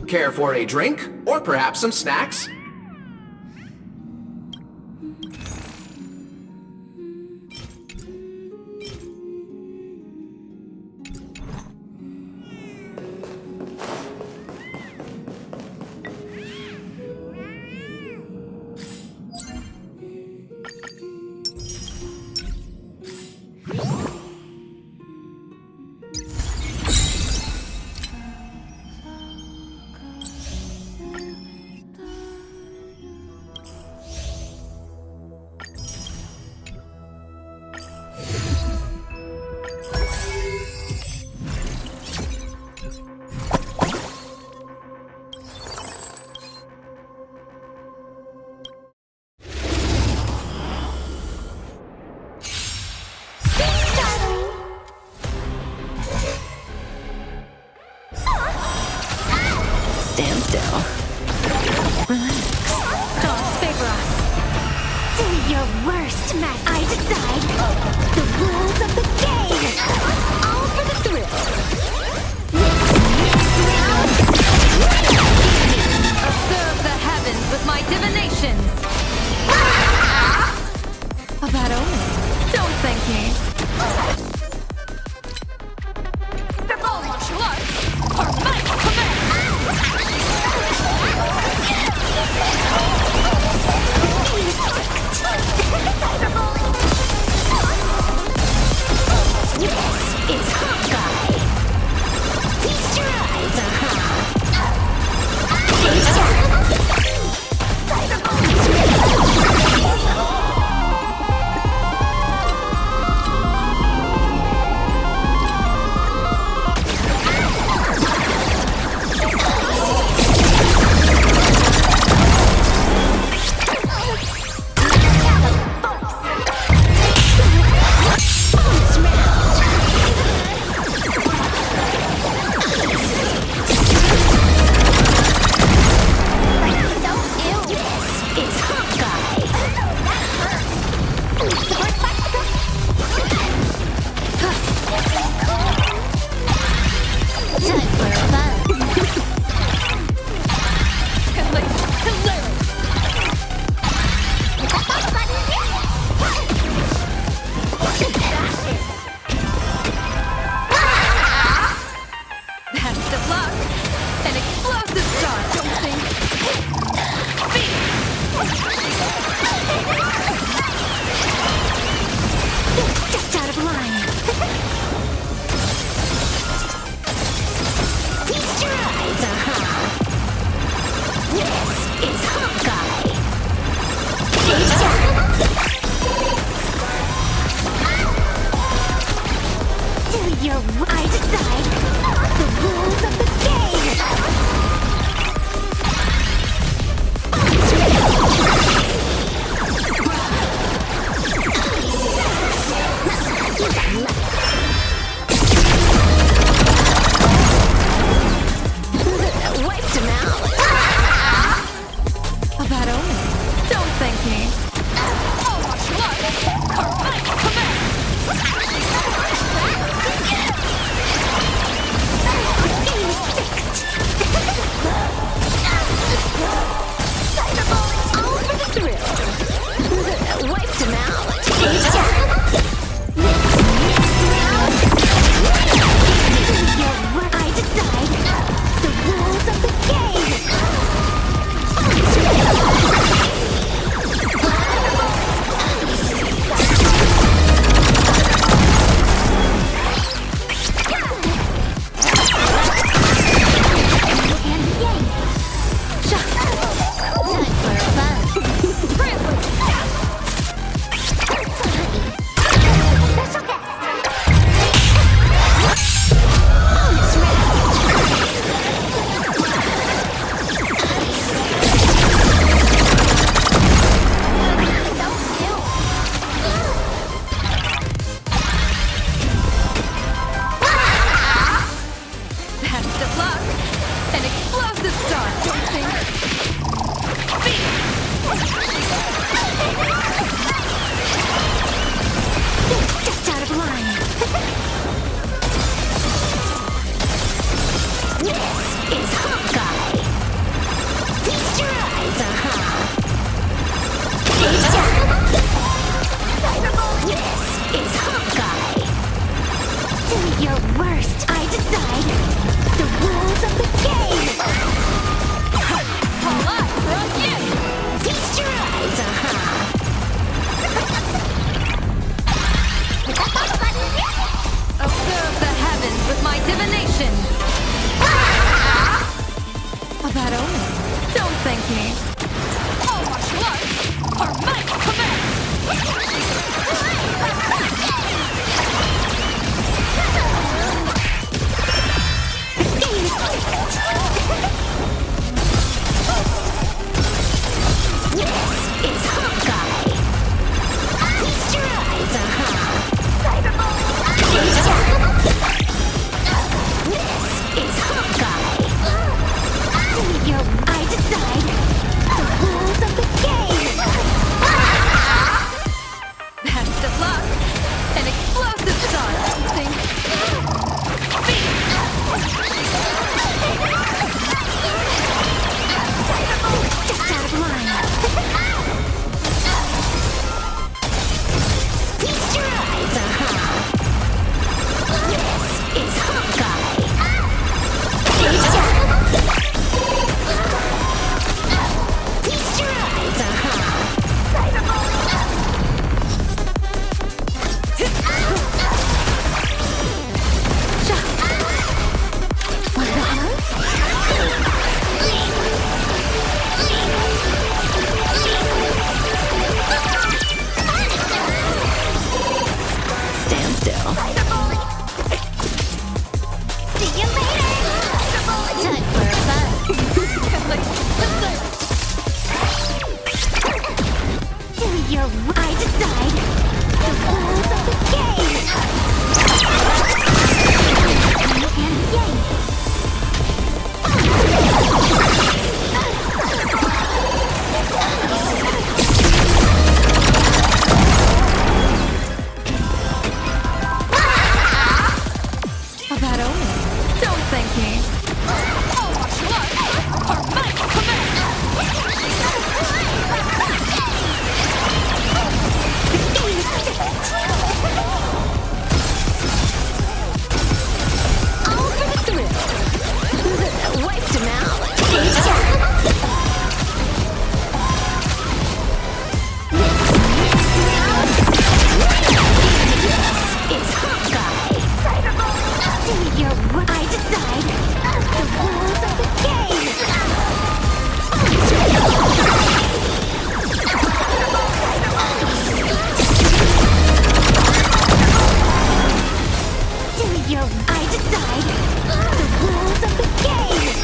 Care for a drink? Or perhaps some snacks? Stand still. Relax. Don't favor us. Do your worst, Master. I decide the rules of the game. All for the thrill. Observe the heavens with my divinations. A bad omen. Don't thank me. They're all martial arts. Our might command. This is Hawkeye. Feast your eyes, I decide the rules of the game. Just out of line. This is Hawkeye. Feast your eyes, This is Hawkeye. Do your worst. I decide the rules of the game. All eyes are on you! Feast your eyes, Observe the heavens with my divination! A bad omen. Don't thank me. All martial arts are my command! This is Hawkeye. Feast your eyes, This is Hawkeye. Do your I decide the rules of the game. Best of luck! An explosive shot, I think. Just out of line. Feast your eyes, This is Hawkeye. Feast your eyes, Stand still. See you later. Time for a fight. Do your I decide the rules of the game. And yay. A bad omen. Don't thank me. All martial arts are my command! All for the thrill. Wiped him out. It's Hawkeye. Do your I decide the rules of the game. Do your I decide the rules of the game.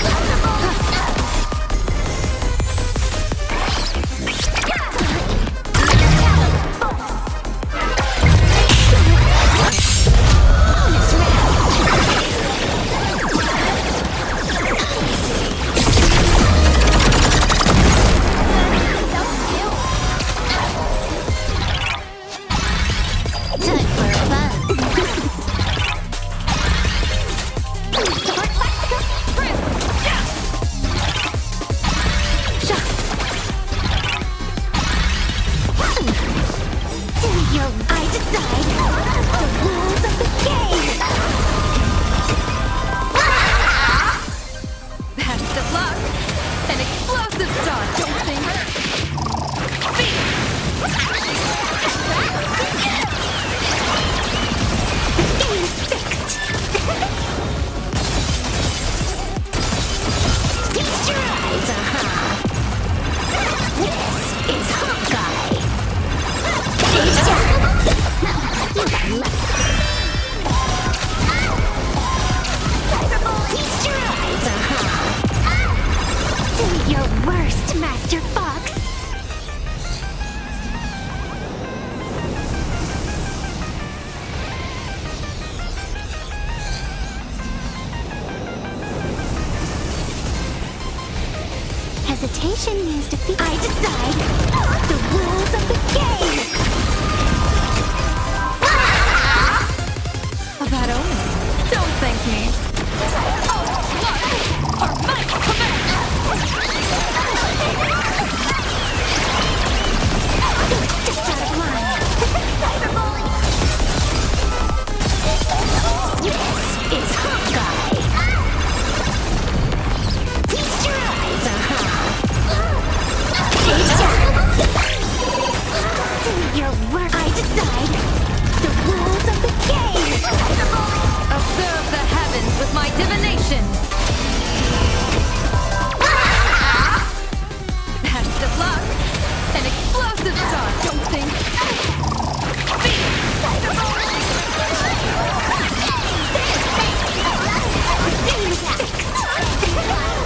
Hesitation means defeat. I decide the rules of the game. A bad omen. Don't thank me. Oh, look! Our might command! Just out of line. This is Hawkeye. Feast your eyes, do your work. I decide the rules of the game. Observe the heavens with my divination. Best of luck. An explosive star, don't think.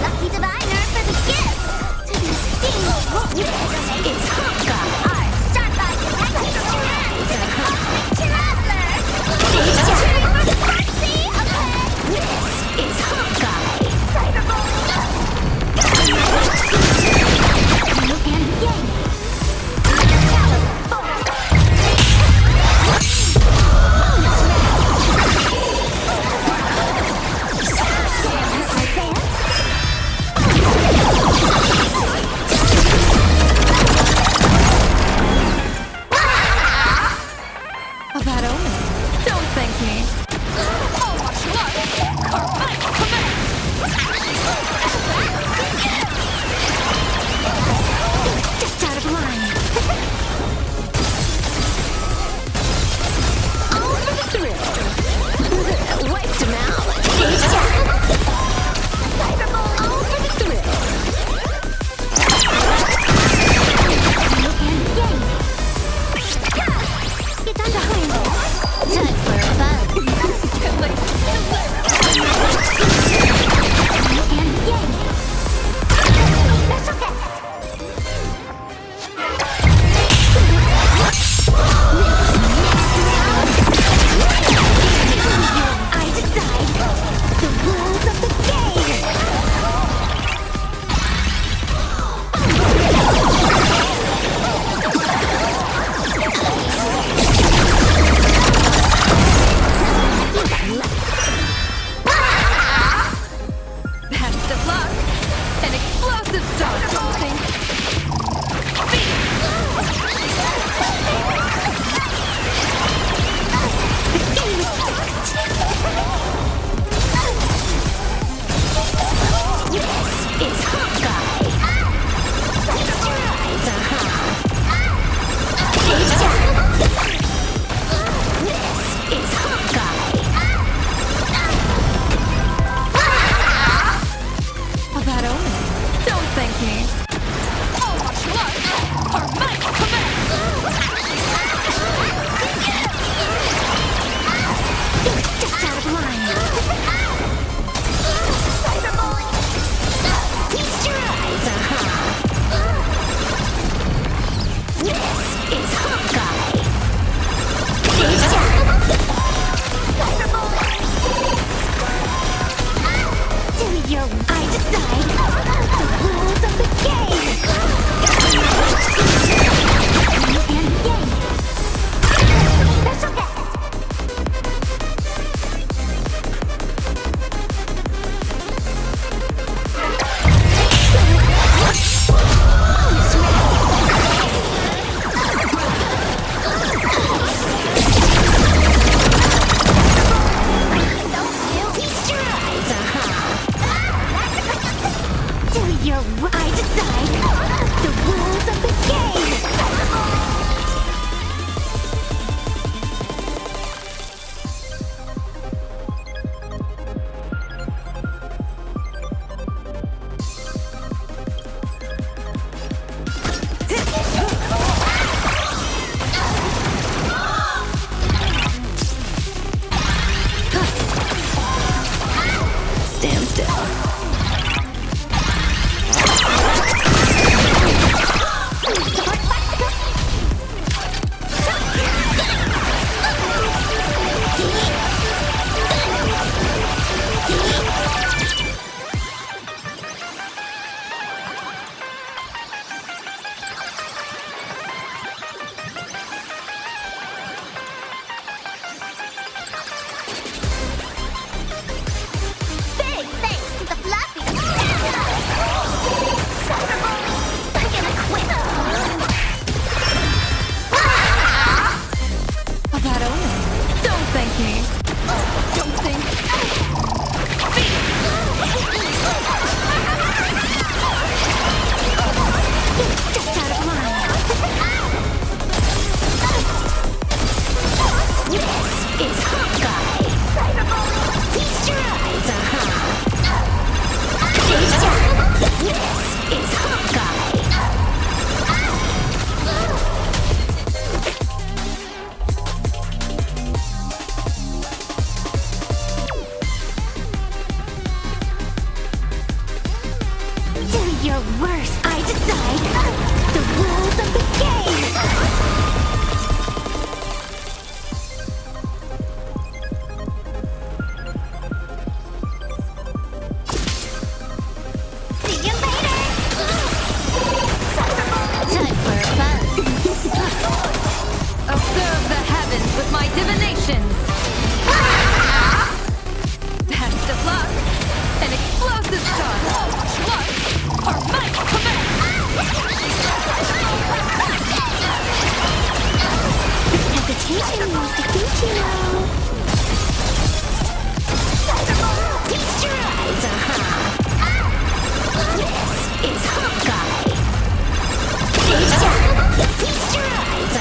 Lucky diviner for the gift to be seen. This is Hawkeye. I start by connecting your hands. Traveler. This is Hawkeye. Look and game. A bad omen. Don't thank me. Oh, watch luck. Our might command. Just out of line. All for the thrill. Wiped him out. All for the thrill. Look and game. Get down behind us. Time for a fun. Look and game. Special guest. I decide the rules of the game. Best of luck. An explosive star, don't think. This is Hawkeye. This is Hawkeye. A bad omen. Don't thank me. Oh, watch luck. Our might command. Just out of line. Feast your eyes, This is Hawkeye. Do your... I decide the rules of the game. And game. Special guest. Feast your eyes, Do your... I decide the rules of the game. Stand still. the worst. I decide the rules of the game. See you later. Time for fun. Observe the heavens with my divinations. Best of luck. An explosive star. What are my commands? Hesitation means defeat, you know. Feast your eyes, This is Hawkeye. Feast your eyes,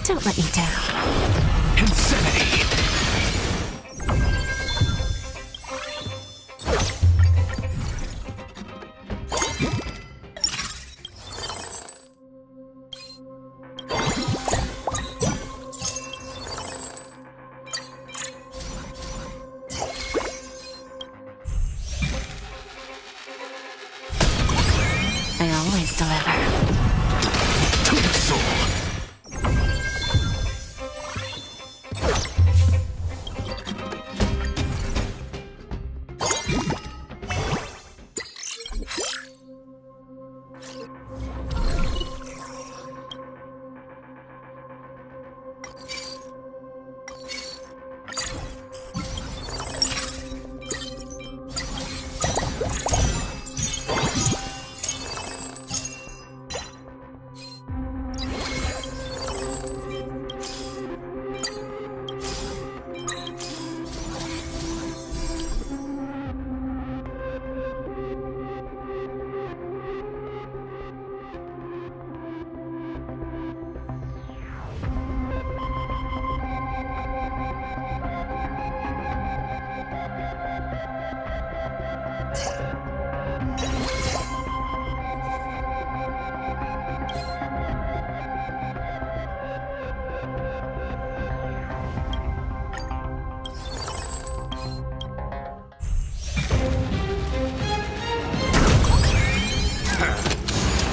Don't let me down. Insanity! I always deliver. Soul.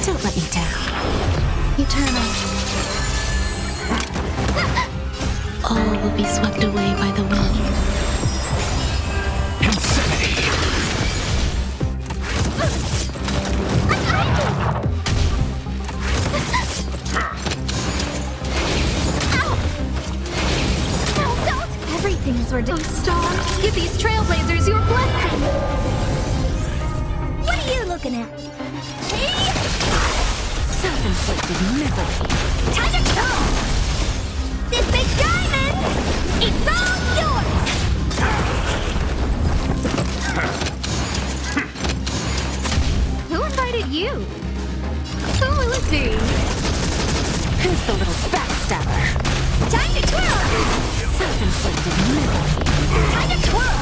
Don't let me down. Eternal. All will be swept away by the wind. Insanity! Everything is ordained. Stars, give these trailblazers your blessing. What are you looking at? Self-inflicted misery. Time to kill! It's all yours! Who invited you? Who will it be? Who's the little backstabber? Time to twirl! Self-inflicted misery. Time to twirl!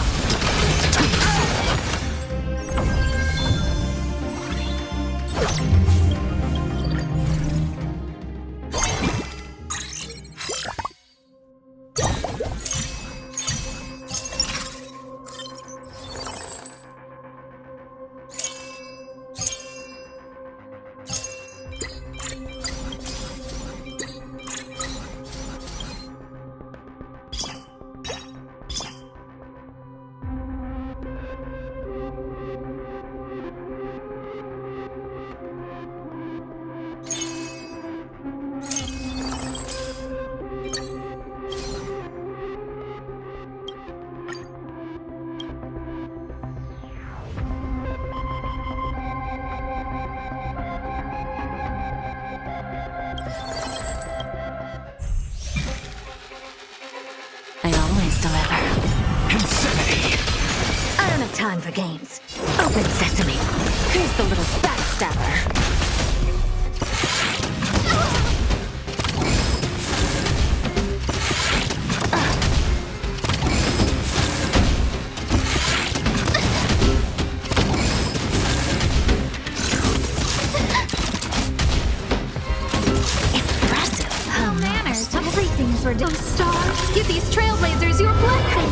I always deliver. Insanity! I don't have time for games. Open sesame. Who's the little backstabber? Impressive. No manners. Everything's ridiculous. Stars, give these trailblazers your blessing.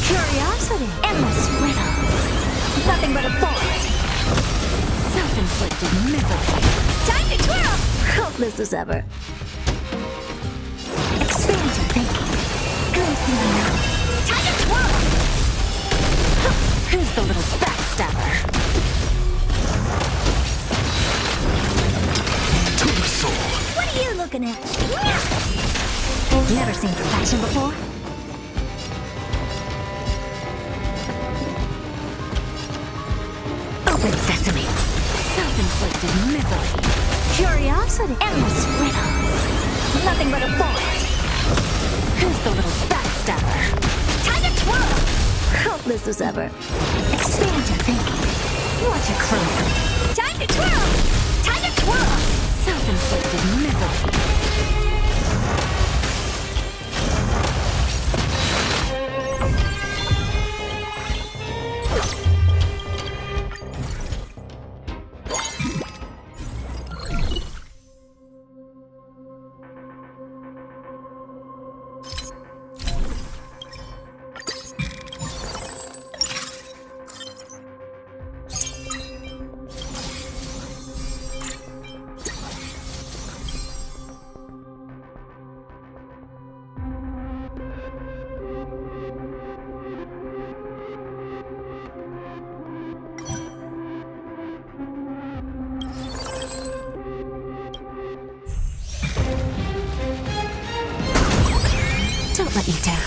Curiosity. Endless riddles. Nothing but a forest. Self-inflicted misery. Time to twirl! Hopeless as ever. Expand your thinking. Glimpse in the unknown. Time to twirl! Who's the little backstabber? To the soul! What are you looking at? Never seen perfection before? Open sesame. Self-inflicted misery. Curiosity. Endless riddles. Nothing but a forest. Who's the little backstabber? Time to twirl! Hopeless as ever. Expand your thinking. Watch your clothing. Time to twirl! Time to twirl! Self-inflicted misery. Don't let me down.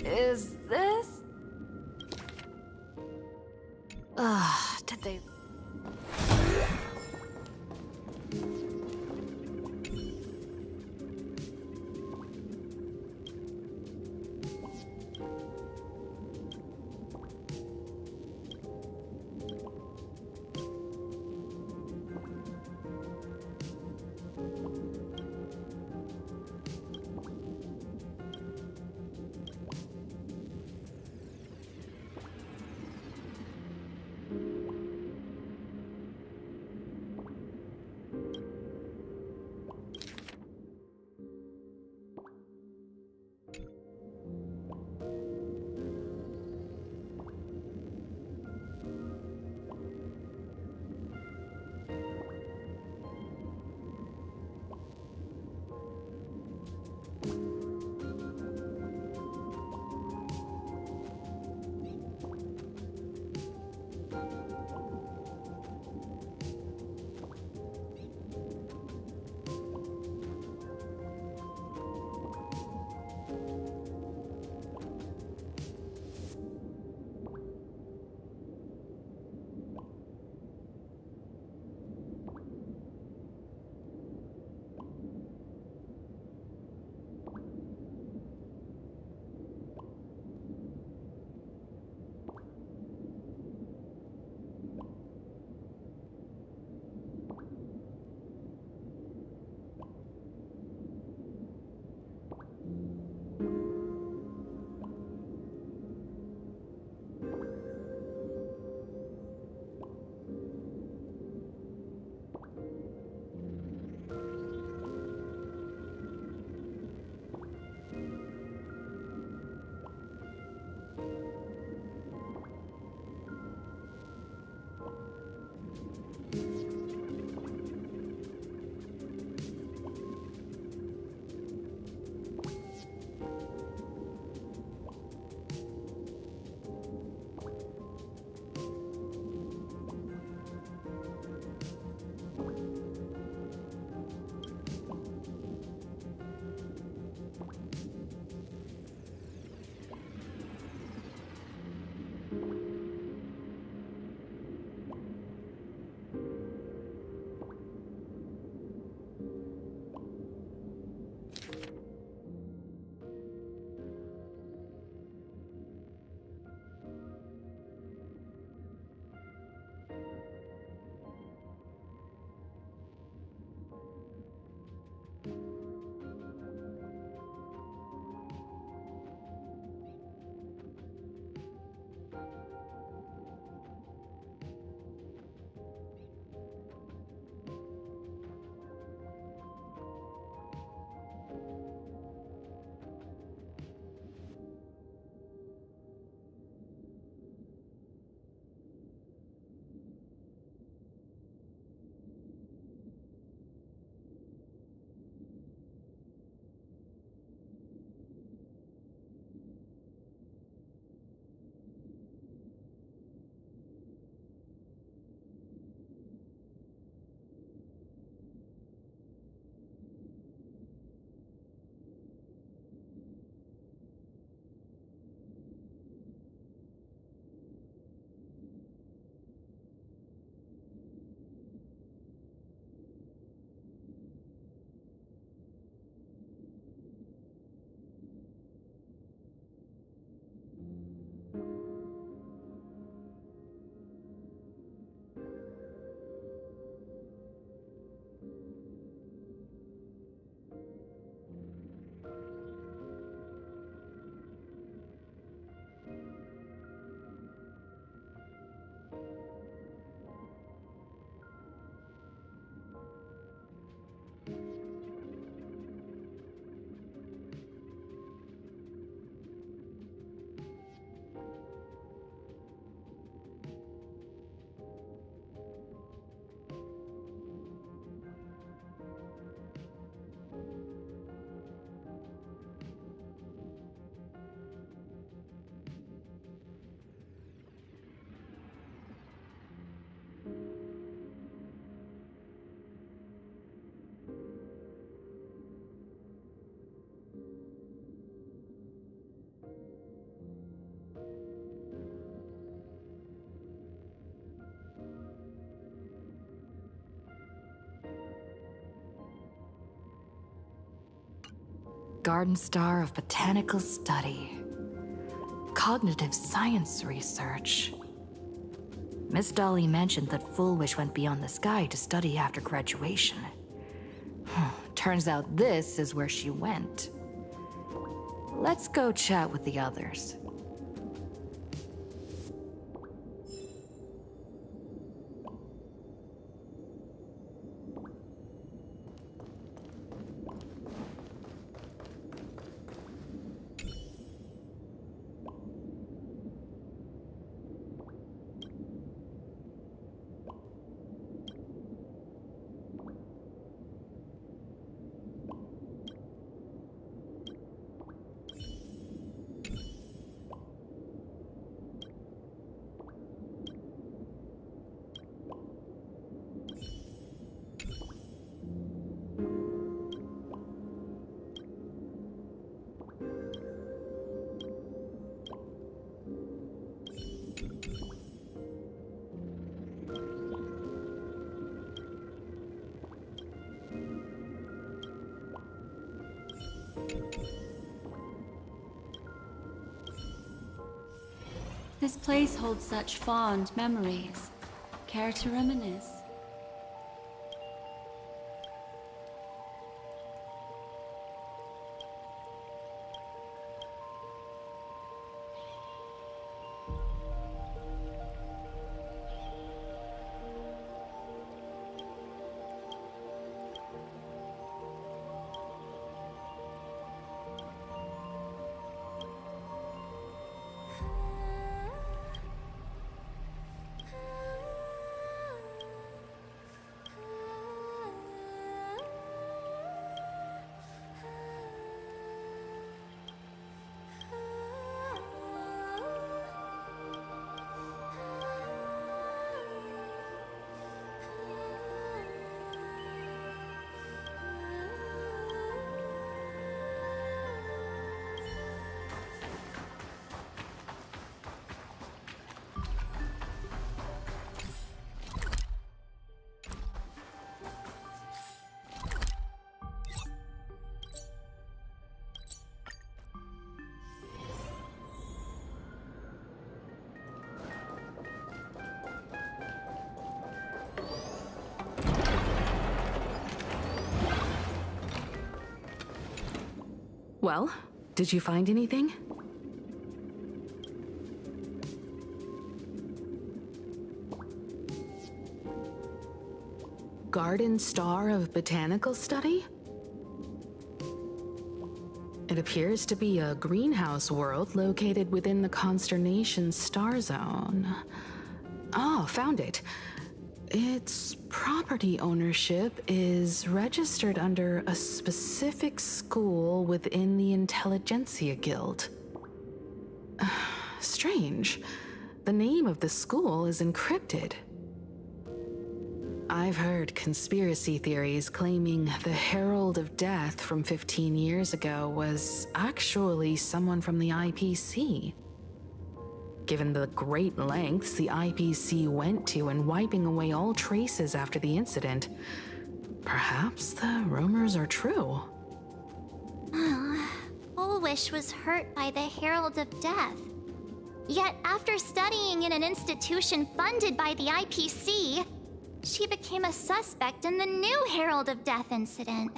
Is this? Did they... Garden Star of Botanical Study. Cognitive science research. Miss Dolly mentioned that Full Wish went beyond the sky to study after graduation. Turns out this is where she went. Let's go chat with the others. This place holds such fond memories. Care to reminisce? Well, did you find anything? Garden Star of Botanical Study? It appears to be a greenhouse world located within the Consternation Star Zone. Oh, found it. Its property ownership is registered under a specific school within the Intelligentsia Guild. Strange. The name of the school is encrypted. I've heard conspiracy theories claiming the Herald of Death from 15 years ago was actually someone from the IPC. Given the great lengths the IPC went to in wiping away all traces after the incident, perhaps the rumors are true. Full Wish was hurt by the Herald of Death. Yet after studying in an institution funded by the IPC, she became a suspect in the new Herald of Death incident.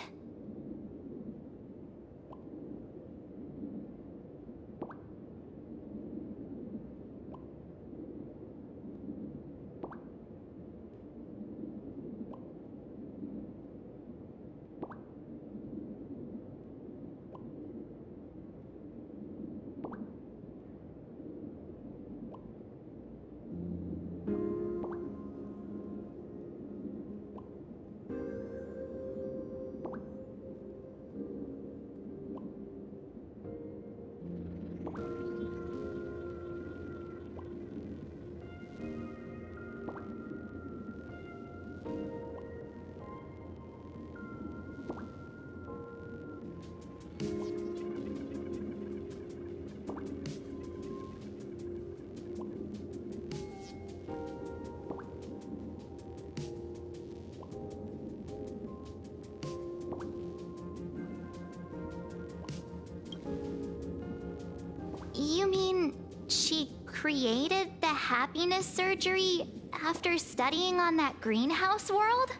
created the happiness surgery after studying on that greenhouse world?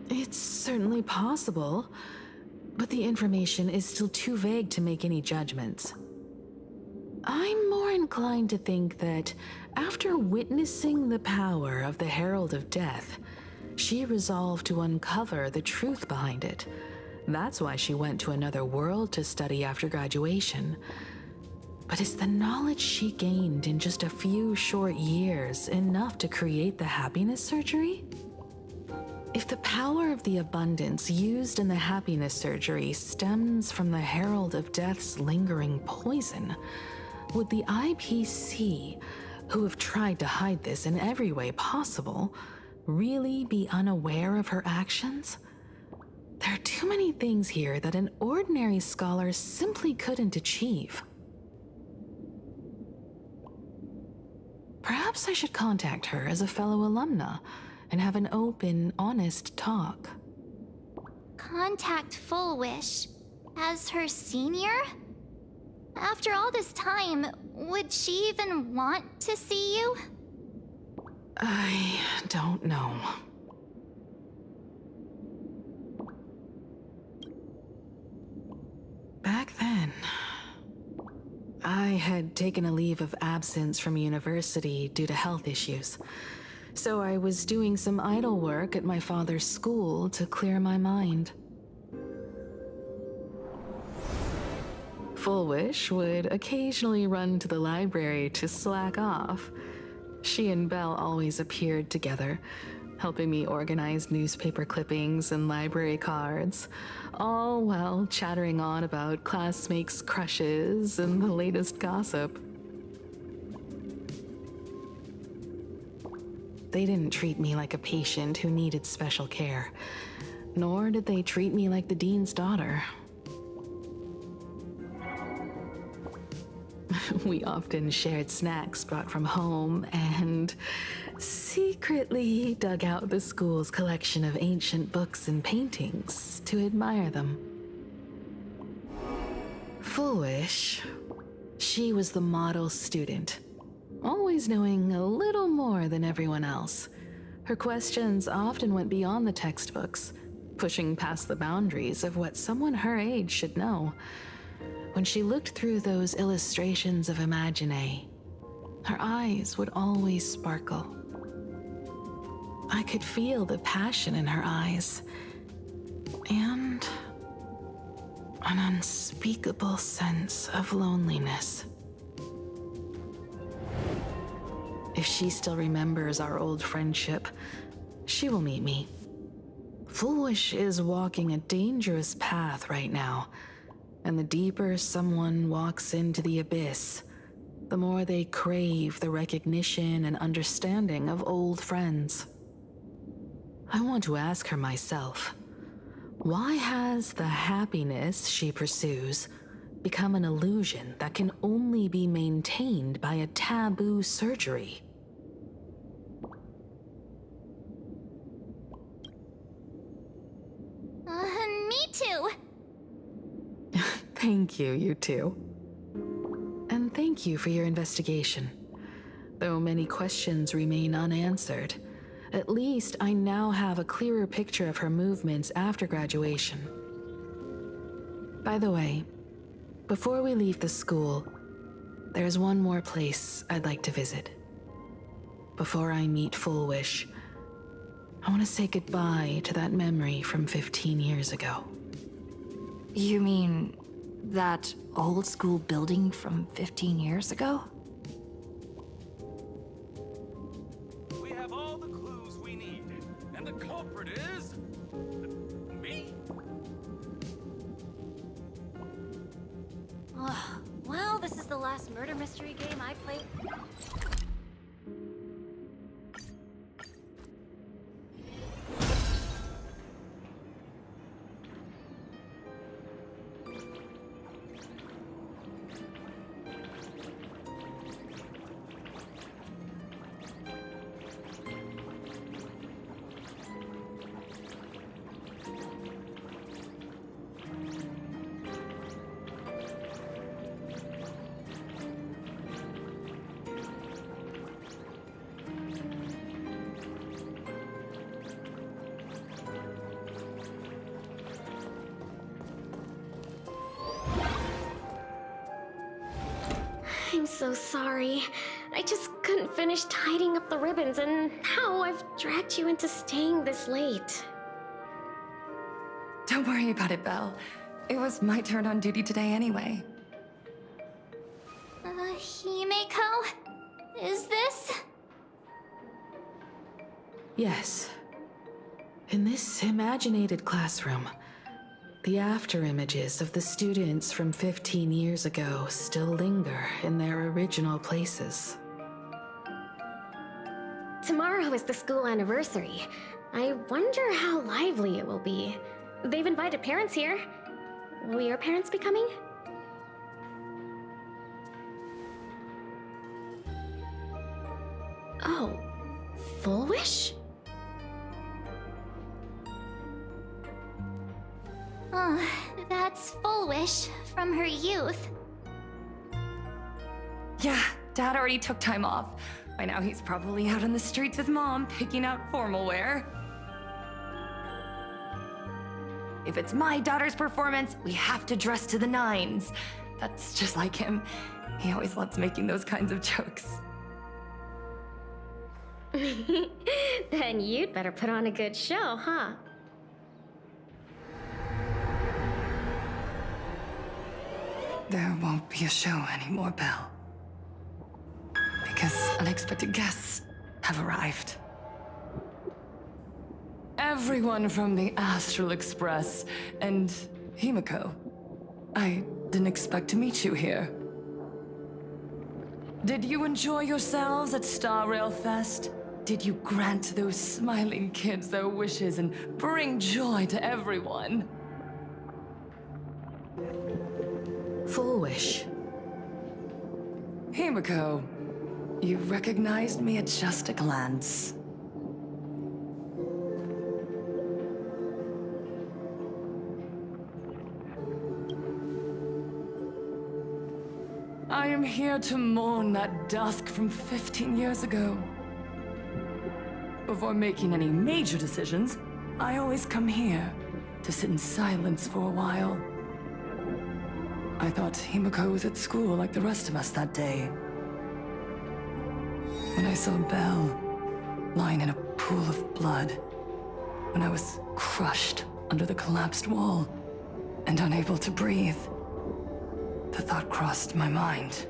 It's certainly possible, but the information is still too vague to make any judgments. I'm more inclined to think that after witnessing the power of the Herald of Death, she resolved to uncover the truth behind it. That's why she went to another world to study after graduation. But is the knowledge she gained in just a few short years enough to create the happiness surgery? If the power of the abundance used in the happiness surgery stems from the Herald of Death's lingering poison, would the IPC, who have tried to hide this in every way possible, really be unaware of her actions? There are too many things here that an ordinary scholar simply couldn't achieve. Perhaps I should contact her as a fellow alumna and have an open, honest talk. Contact Full Wish as her senior? After all this time, would she even want to see you? I don't know. Back then, I had taken a leave of absence from university due to health issues, so I was doing some idle work at my father's school to clear my mind. Full Wish would occasionally run to the library to slack off. She and Belle always appeared together, helping me organize newspaper clippings and library cards, all while chattering on about classmates' crushes and the latest gossip. They didn't treat me like a patient who needed special care, nor did they treat me like the dean's daughter. We often shared snacks brought from home and secretly dug out the school's collection of ancient books and paintings to admire them. Full Wish, she was the model student, always knowing a little more than everyone else. Her questions often went beyond the textbooks, pushing past the boundaries of what someone her age should know. When she looked through those illustrations of Imagine, her eyes would always sparkle. I could feel the passion in her eyes, and an unspeakable sense of loneliness. If she still remembers our old friendship, she will meet me. Full Wish is walking a dangerous path right now. And the deeper someone walks into the abyss, the more they crave the recognition and understanding of old friends. I want to ask her myself, why has the happiness she pursues become an illusion that can only be maintained by a taboo surgery? Me too. Thank you, you two. And thank you for your investigation. Though many questions remain unanswered, at least I now have a clearer picture of her movements after graduation. By the way, before we leave the school, there's one more place I'd like to visit. Before I meet Full Wish, I want to say goodbye to that memory from 15 years ago. You mean that old school building from 15 years ago? We have all the clues we need, and the culprit is me. Well, this is the last murder mystery game I played. I'm so sorry. I just couldn't finish tidying up the ribbons, and now I've dragged you into staying this late. Don't worry about it, Belle. It was my turn on duty today anyway. Himeko? Is this? Yes. In this imaginated classroom, the after images of the students from 15 years ago still linger in their original places. Tomorrow is the school anniversary. I wonder how lively it will be. They've invited parents here. Will your parents be coming? Oh, Full Wish? That's Full Wish from her youth. Yeah, Dad already took time off. By now he's probably out on the streets with Mom, picking out formal wear. If it's my daughter's performance, we have to dress to the nines. That's just like him. He always loves making those kinds of jokes. Then you'd better put on a good show, huh? There won't be a show anymore, Belle. Because unexpected guests have arrived. Everyone from the Astral Express and Himeko. I didn't expect to meet you here. Did you enjoy yourselves at Star Rail Fest? Did you grant those smiling kids their wishes and bring joy to everyone? Full Wish. Himeko, you recognized me at just a glance. I am here to mourn that dusk from 15 years ago. Before making any major decisions, I always come here to sit in silence for a while. I thought Himeko was at school like the rest of us that day. When I saw Belle lying in a pool of blood, when I was crushed under the collapsed wall and unable to breathe, the thought crossed my mind.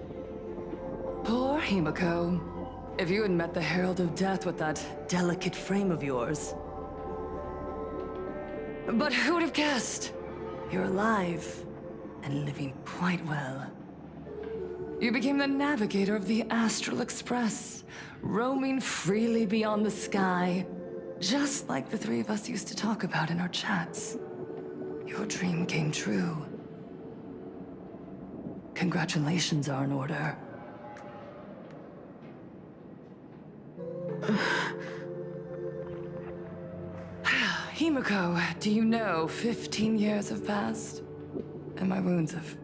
Poor Himeko. If you had met the Herald of Death with that delicate frame of yours. But who would have guessed? You're alive and living quite well. You became the navigator of the Astral Express, roaming freely beyond the sky, just like the three of us used to talk about in our chats. Your dream came true. Congratulations are in order. Himeko, do you know 15 years have passed? And my wounds have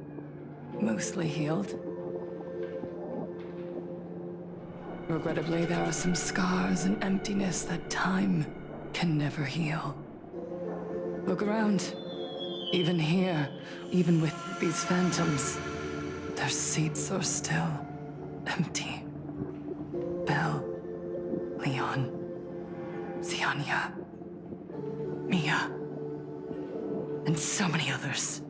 mostly healed. Regrettably, there are some scars and emptiness that time can never heal. Look around. Even here, even with these phantoms, their seats are still empty. Belle, Leon, Ziania, Mia, and so many others.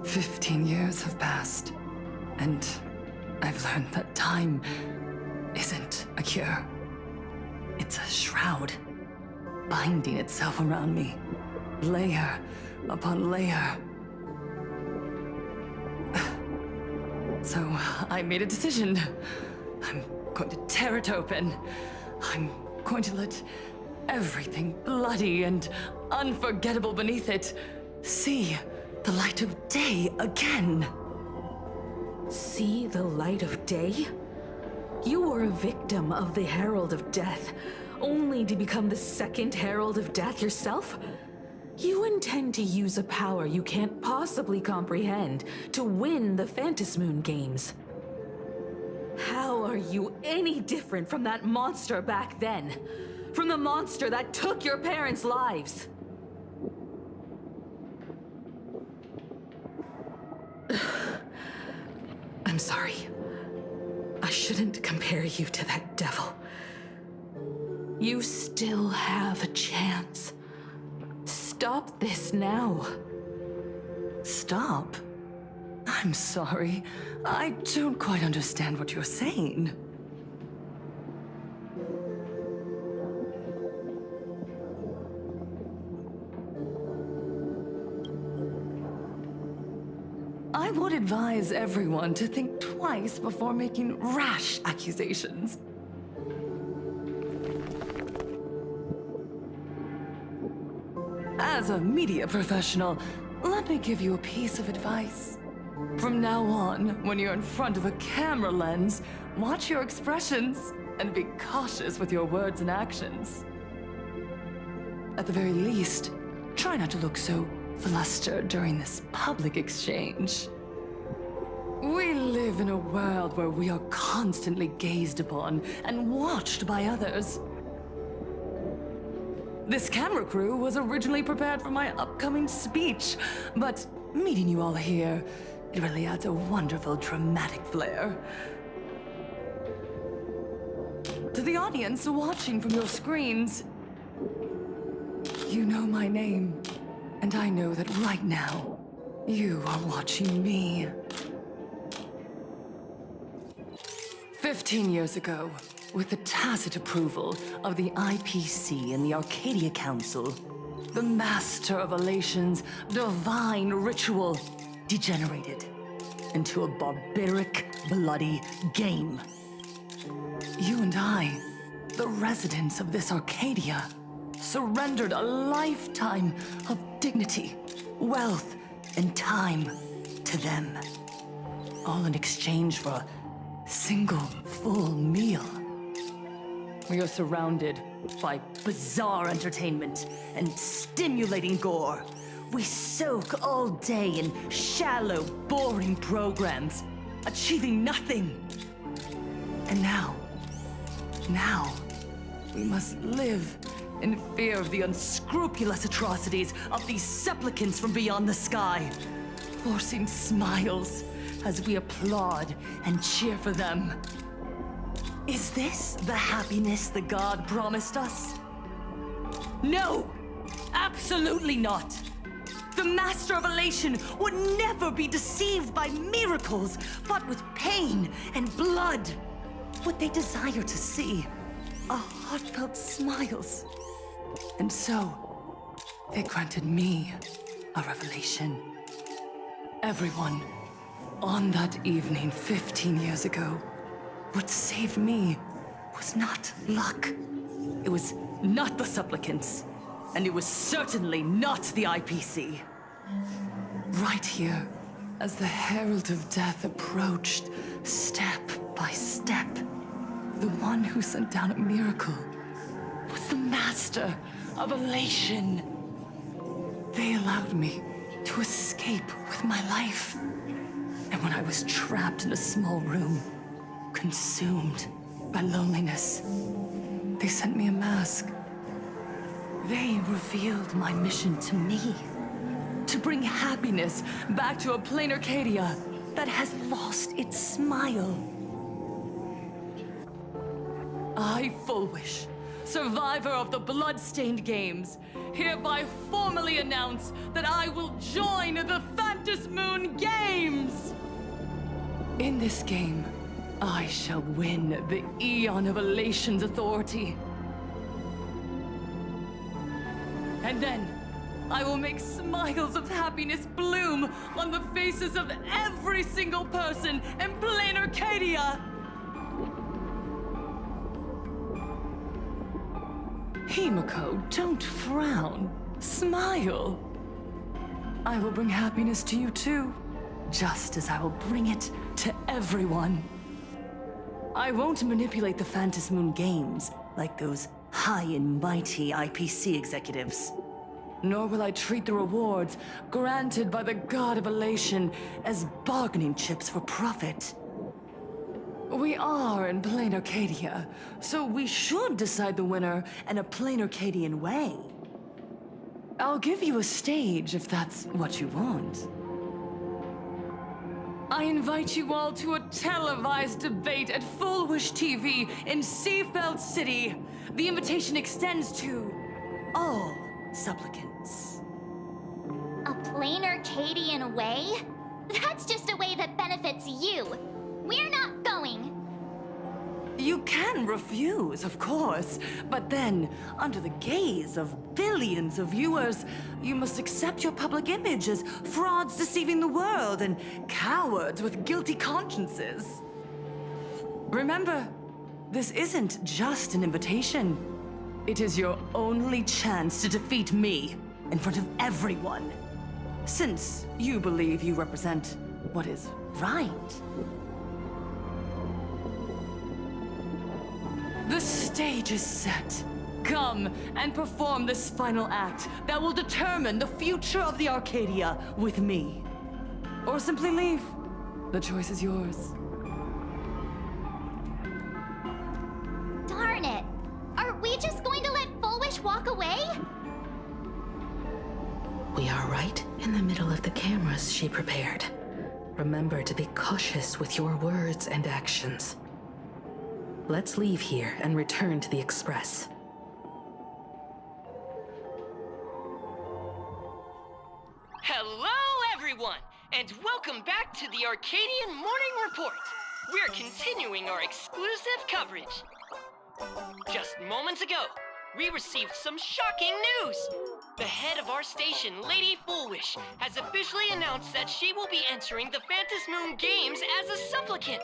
15 years have passed, and I've learned that time isn't a cure. It's a shroud, binding itself around me, layer upon layer. So I made a decision. I'm going to tear it open. I'm going to let everything bloody and unforgettable beneath it see the light of day again. See the light of day? You were a victim of the Herald of Death, only to become the second Herald of Death yourself? You intend to use a power you can't possibly comprehend to win the Phantasmoon Games. How are you any different from that monster back then? From the monster that took your parents' lives? I'm sorry. couldn't compare you to that devil. You still have a chance. Stop this now. Stop? I'm sorry. I don't quite understand what you're saying. I would advise everyone to think twice before making rash accusations. As a media professional, let me give you a piece of advice. From now on, when you're in front of a camera lens, watch your expressions and be cautious with your words and actions. At the very least, try not to look so flustered during this public exchange. We live in a world where we are constantly gazed upon and watched by others. This camera crew was originally prepared for my upcoming speech, but meeting you all here, it really adds a wonderful dramatic flair. To the audience watching from your screens, you know my name, and I know that right now, you are watching me. 15 years ago, with the tacit approval of the IPC and the Arcadia Council, the master of Elation's divine ritual degenerated into a barbaric, bloody game. You and I, the residents of this Arcadia, surrendered a lifetime of dignity, wealth, and time to them, all in exchange for a single full meal. We are surrounded by bizarre entertainment and stimulating gore. We soak all day in shallow, boring programs, achieving nothing. And now, we must live in fear of the unscrupulous atrocities of these supplicants from beyond the sky, forcing smiles as we applaud and cheer for them. Is this the happiness the god promised us? No! Absolutely not! The Master of Elation would never be deceived by miracles, but with pain and blood. What they desire to see are heartfelt smiles. And so, they granted me a revelation. Everyone, on that evening 15 years ago, what saved me was not luck. It was not the supplicants, and it was certainly not the IPC. Right here, as the Herald of Death approached, step by step, the one who sent down a miracle was the Master of Elation. They allowed me to escape with my life. And when I was trapped in a small room, consumed by loneliness, they sent me a mask. They revealed my mission to me, to bring happiness back to a plain Arcadia that has lost its smile. I, Fullwish, survivor of the Bloodstained Games, hereby formally announce that I will join the Phantasmoon Games! In this game, I shall win the Eon of Elation's authority. And then, I will make smiles of happiness bloom on the faces of every single person in plain Arcadia! Himiko, don't frown. Smile. I will bring happiness to you too, just as I will bring it to everyone. I won't manipulate the Phantasmoon Games like those high and mighty IPC executives. Nor will I treat the rewards granted by the God of Elation as bargaining chips for profit. We are in plain Arcadia, so we should decide the winner in a plain Arcadian way. I'll give you a stage if that's what you want. I invite you all to a televised debate at Full Wish TV in Seafeld City. The invitation extends to all supplicants. A plain Arcadian way? That's just a way that benefits you. We're not going. You can refuse, of course, but then, under the gaze of billions of viewers, you must accept your public image as frauds deceiving the world and cowards with guilty consciences. Remember, this isn't just an invitation. It is your only chance to defeat me in front of everyone. Since you believe you represent what is right. The stage is set. Come and perform this final act that will determine the future of the Arcadia with me. Or simply leave. The choice is yours. Darn it. Are we just going to let Full Wish walk away? We are right in the middle of the cameras she prepared. Remember to be cautious with your words and actions. Let's leave here and return to the Express. Hello, everyone, and welcome back to the Arcadian Morning Report. We're continuing our exclusive coverage. Just moments ago, we received some shocking news. The head of our station, Lady Foolwish, has officially announced that she will be entering the Phantom Moon Games as a supplicant.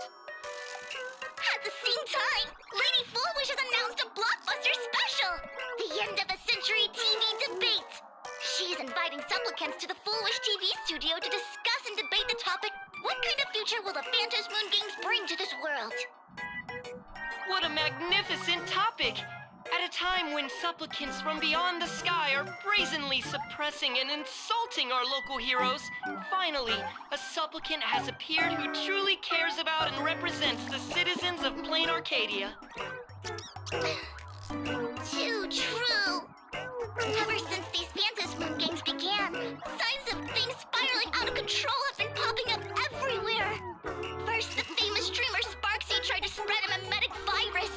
At the same time, Lady Foolwish has announced a blockbuster special! The end of a century TV debate! She is inviting supplicants to the Foolwish TV studio to discuss and debate the topic, what kind of future will the Phantom Moon Games bring to this world? What a magnificent topic! At a time when supplicants from beyond the sky are brazenly suppressing and insulting our local heroes, finally, a supplicant has appeared who truly cares about and represents the citizens of Plain Arcadia. Too true! Ever since these Phantom Moon Games began, signs of things spiraling out of control have been popping up everywhere! First, the famous streamer Sparksy tried to spread a mimetic virus.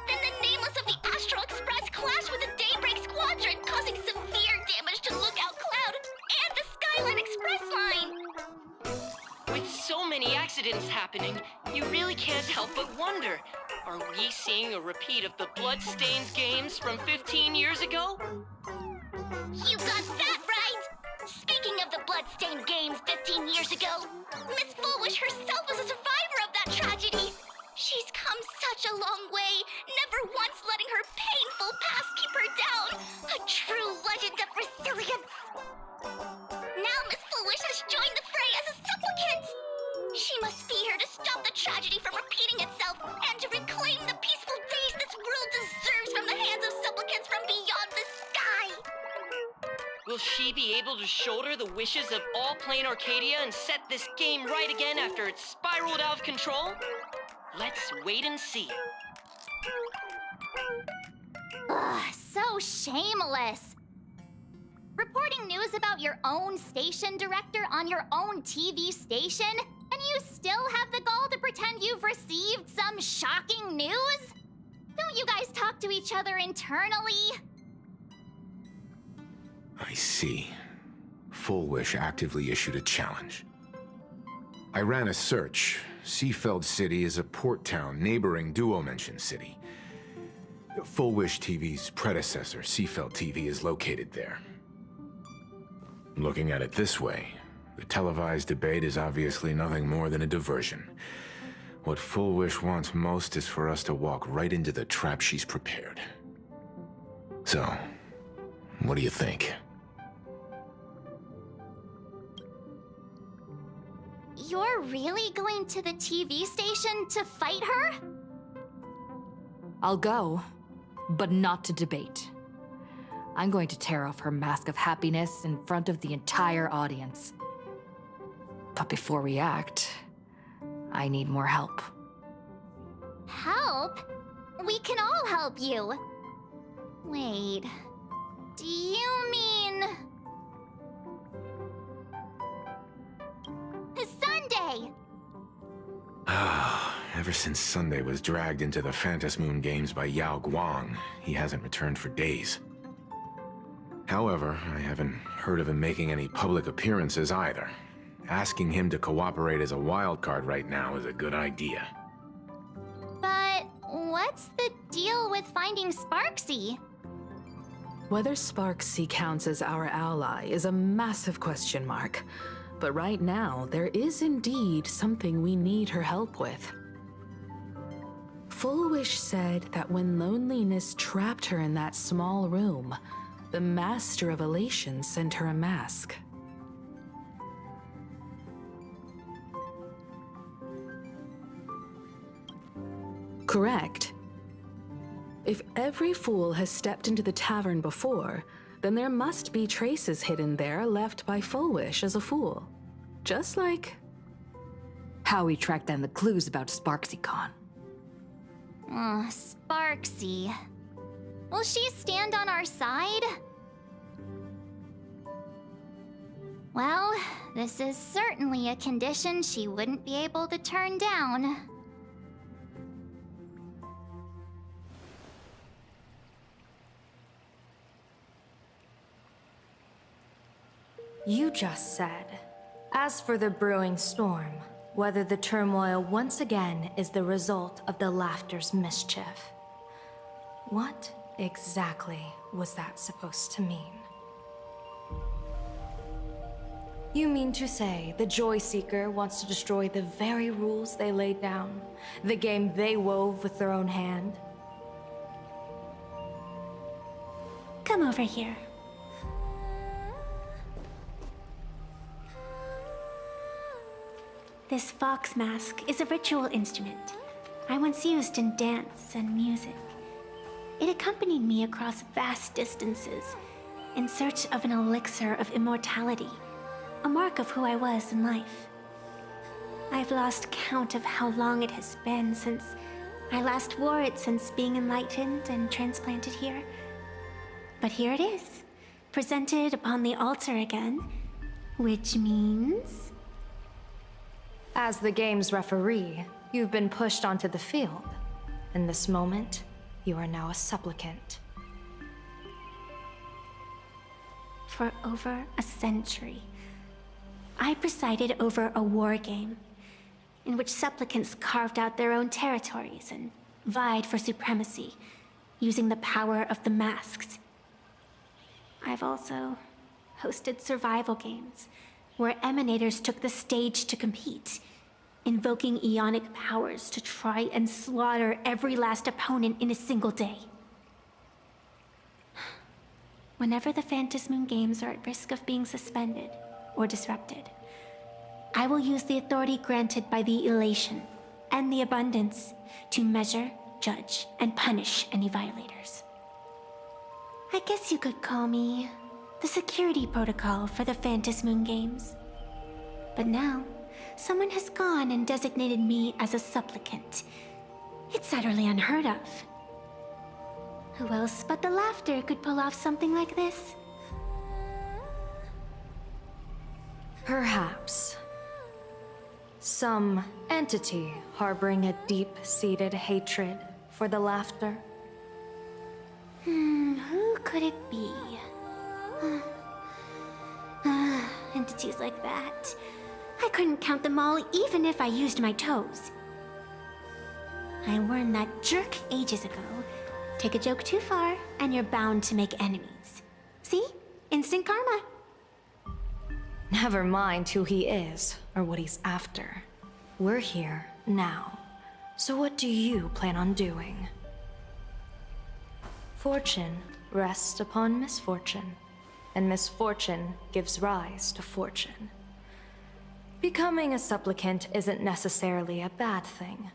Then the nameless of the Astral Express clashed with the Daybreak Squadron, causing severe damage to Lookout Cloud and the Skyline Express line! With so many accidents happening, you really can't help but wonder, are we seeing a repeat of the Bloodstained games from 15 years ago? You got that right! Speaking of the Bloodstained games 15 years ago, Miss Foolwish herself was a survivor of that tragedy! She's come such a long way, never once letting her painful past keep her down! A true legend of resilience! Now Miss Foolwish has joined the fray as a supplicant! She must be here to stop the tragedy from repeating itself and to reclaim the peaceful days this world deserves from the hands of supplicants from beyond the sky! Will she be able to shoulder the wishes of all Plain Arcadia and set this game right again after it's spiraled out of control? Let's wait and see. Ugh, so shameless! Reporting news about your own station director on your own TV station? And you still have the gall to pretend you've received some shocking news? Don't you guys talk to each other internally? I see. Full Wish actively issued a challenge. I ran a search. Seafeld City is a port town neighboring Duo-Mention City. Full Wish TV's predecessor, Seafeld TV, is located there. Looking at it this way, the televised debate is obviously nothing more than a diversion. What Full Wish wants most is for us to walk right into the trap she's prepared. So, what do you think? You're really going to the TV station to fight her? I'll go, but not to debate. I'm going to tear off her mask of happiness in front of the entire audience. But before we act, I need more help. Help? We can all help you. Wait, do you mean... Sunday! Ever since Sunday was dragged into the Phantom Moon Games by Yao Guang, he hasn't returned for days. However, I haven't heard of him making any public appearances either. Asking him to cooperate as a wildcard right now is a good idea. But what's the deal with finding Sparksy? Whether Sparksy counts as our ally is a massive question mark. But right now, there is indeed something we need her help with. Full Wish said that when loneliness trapped her in that small room, the Master of Elation sent her a mask. Correct. If every fool has stepped into the tavern before, then there must be traces hidden there left by Full Wish as a fool. Just like... How we tracked down the clues about SparksyCon. Sparksy. Will she stand on our side? Well, this is certainly a condition she wouldn't be able to turn down. You just said, as for the brewing storm, whether the turmoil once again is the result of the Laughter's mischief. What exactly was that supposed to mean? You mean to say the Joy Seeker wants to destroy the very rules they laid down, the game they wove with their own hand? Come over here. This fox mask is a ritual instrument I once used in dance and music. It accompanied me across vast distances in search of an elixir of immortality, a mark of who I was in life. I've lost count of how long it has been since I last wore it since being enlightened and transplanted here. But here it is, presented upon the altar again, which means... As the game's referee, you've been pushed onto the field. In this moment, you are now a supplicant. For over a century, I presided over a war game in which supplicants carved out their own territories and vied for supremacy, using the power of the masks. I've also hosted survival games where emanators took the stage to compete, invoking eonic powers to try and slaughter every last opponent in a single day. Whenever the Phantom Moon Games are at risk of being suspended or disrupted, I will use the authority granted by the Elation and the Abundance to measure, judge, and punish any violators. I guess you could call me the security protocol for the Phantom Moon Games. But now, someone has gone and designated me as a supplicant. It's utterly unheard of. Who else but the Laughter could pull off something like this? Perhaps. Some entity harboring a deep-seated hatred for the Laughter. Who could it be? Entities like that. I couldn't count them all even if I used my toes. I warned that jerk ages ago. Take a joke too far, and you're bound to make enemies. See? Instant karma. Never mind who he is or what he's after. We're here now. So what do you plan on doing? Fortune rests upon misfortune, and misfortune gives rise to fortune. Becoming a supplicant isn't necessarily a bad thing.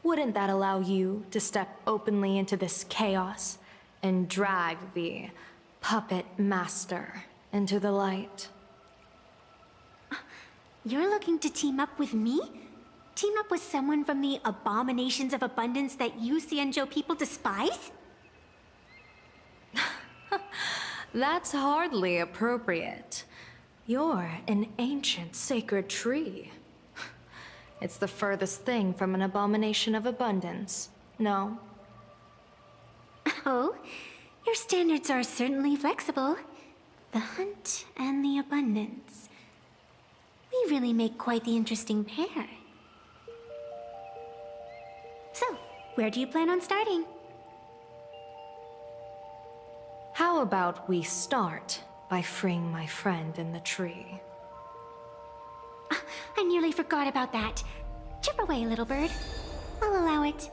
Wouldn't that allow you to step openly into this chaos and drag the puppet master into the light? You're looking to team up with me? Team up with someone from the abominations of abundance that you Xianzhou people despise? That's hardly appropriate. You're an ancient sacred tree. It's the furthest thing from an abomination of abundance. No? Oh, your standards are certainly flexible. The hunt and the abundance. We really make quite the interesting pair. So, where do you plan on starting? How about we start by freeing my friend in the tree? I nearly forgot about that. Chip away, little bird. I'll allow it.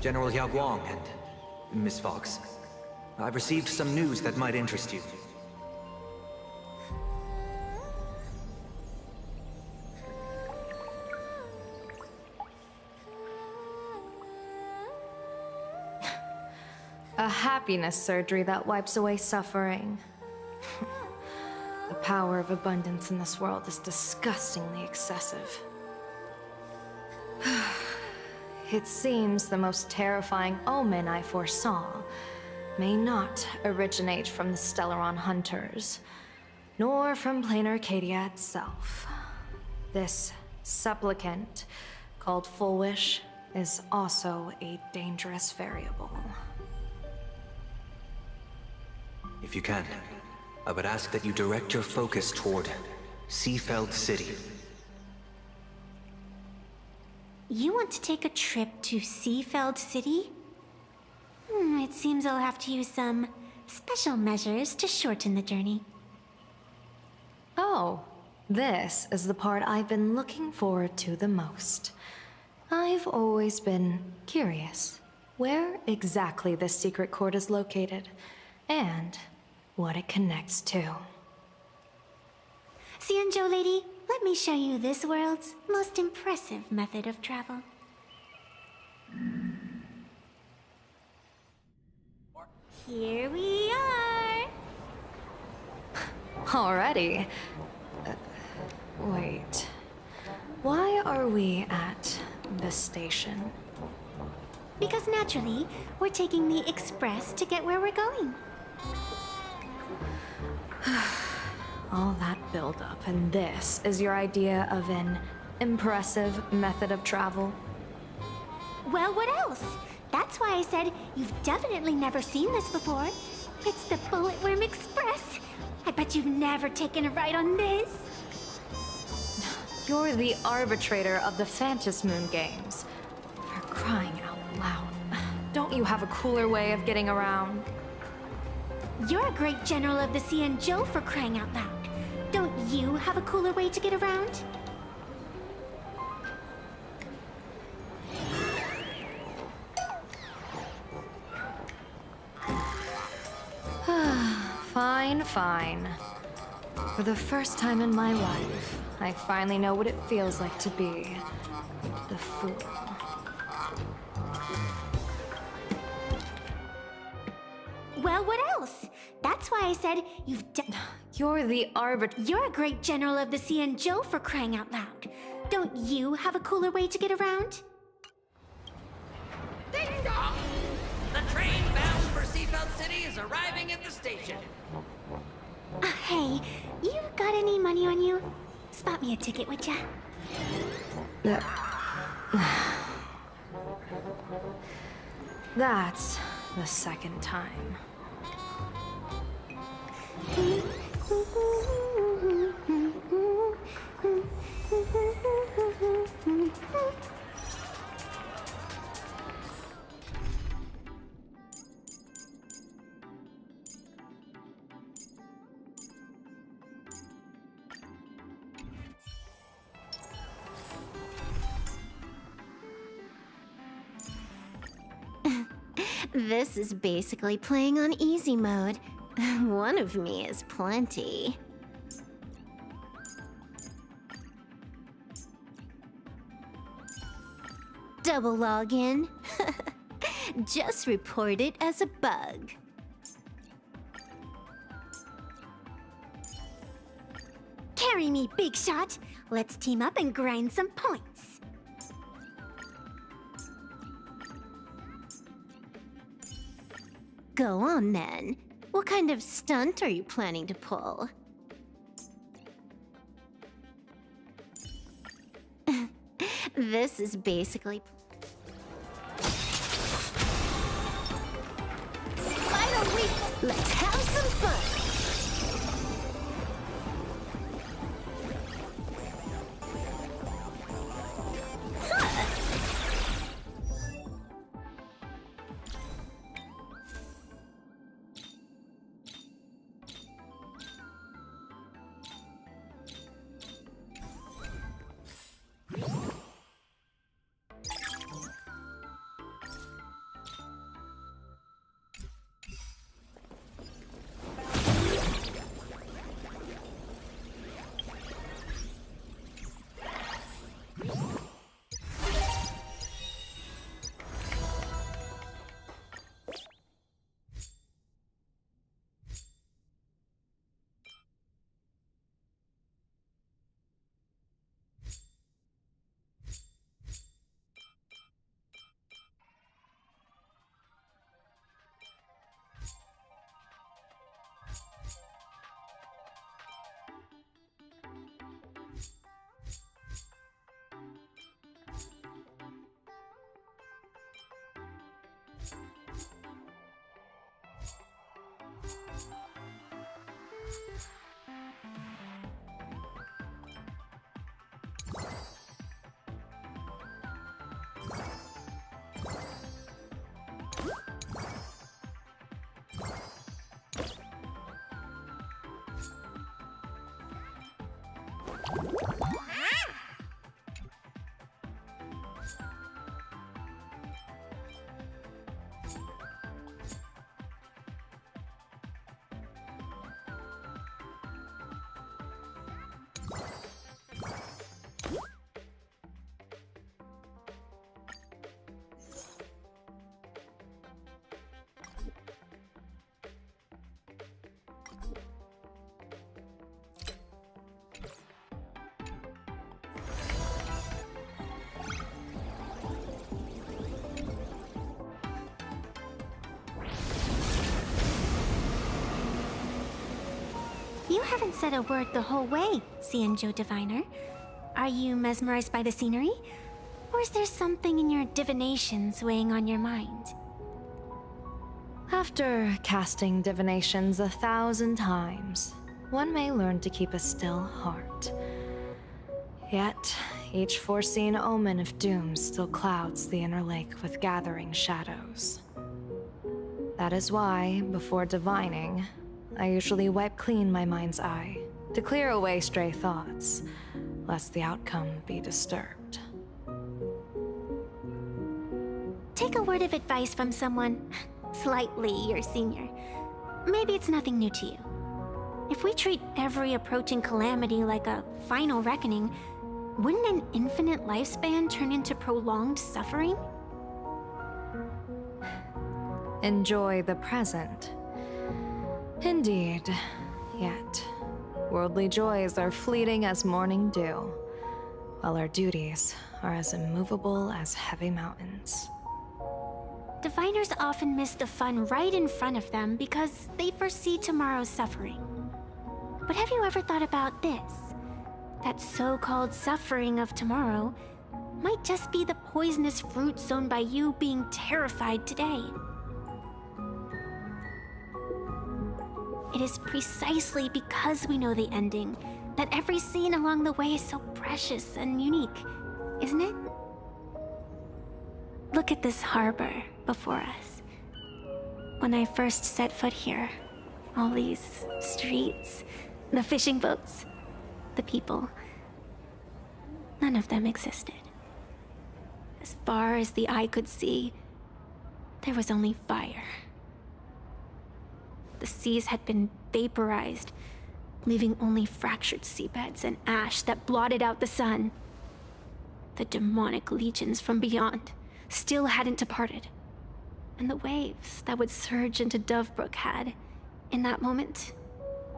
General Yao Guang and Miss Fox, I've received some news that might interest you. A happiness surgery that wipes away suffering. The power of abundance in this world is disgustingly excessive. It seems the most terrifying omen I foresaw may not originate from the Stellaron hunters, nor from plain Arcadia itself. This supplicant, called Full Wish, is also a dangerous variable. If you can, I would ask that you direct your focus toward Seafeld City. You want to take a trip to Seafeld City? It seems I'll have to use some special measures to shorten the journey. Oh, this is the part I've been looking forward to the most. I've always been curious where exactly this secret court is located, and what it connects to. Xianzhou lady, let me show you this world's most impressive method of travel. Here we are! Already? Wait. Why are we at this station? Because naturally, we're taking the express to get where we're going. All that buildup, and this is your idea of an impressive method of travel? Well, what else? That's why I said you've definitely never seen this before. It's the Bulletworm Express. I bet you've never taken a ride on this. You're the arbitrator of the Phantom Moon Games. For crying out loud. Don't you have a cooler way of getting around? You're a great general of the Xianzhou for crying out loud. Don't you have a cooler way to get around? Fine, fine. For the first time in my life, I finally know what it feels like to be the fool. Well, what else? That's why I said You're the You're a great general of the Xianzhou for crying out loud. Don't you have a cooler way to get around? Ding dong! The train bound for Seafeld City is arriving at the station. Hey, you got any money on you? Spot me a ticket, would ya? That's the second time. This is basically playing on easy mode. One of me is plenty. Double login. Just report it as a bug. Carry me, big shot. Let's team up and grind some points. Go on then. What kind of stunt are you planning to pull? This is basically... Final week! Let's have some fun! You haven't said a word the whole way, Xianzhou Diviner. Are you mesmerized by the scenery? Or is there something in your divinations weighing on your mind? After casting divinations 1,000 times, one may learn to keep a still heart. Yet, each foreseen omen of doom still clouds the inner lake with gathering shadows. That is why, before divining, I usually wipe clean my mind's eye to clear away stray thoughts, lest the outcome be disturbed. Take a word of advice from someone slightly your senior. Maybe it's nothing new to you. If we treat every approaching calamity like a final reckoning, wouldn't an infinite lifespan turn into prolonged suffering? Enjoy the present. Indeed, yet worldly joys are fleeting as morning dew, while our duties are as immovable as heavy mountains. Diviners often miss the fun right in front of them because they foresee tomorrow's suffering. But have you ever thought about this? That so-called suffering of tomorrow might just be the poisonous fruit sown by you being terrified today. It is precisely because we know the ending that every scene along the way is so precious and unique, isn't it? Look at this harbor before us. When I first set foot here, all these streets, the fishing boats, the people, none of them existed. As far as the eye could see, there was only fire. The seas had been vaporized, leaving only fractured seabeds and ash that blotted out the sun. The demonic legions from beyond still hadn't departed, and the waves that would surge into Dovebrook had, in that moment,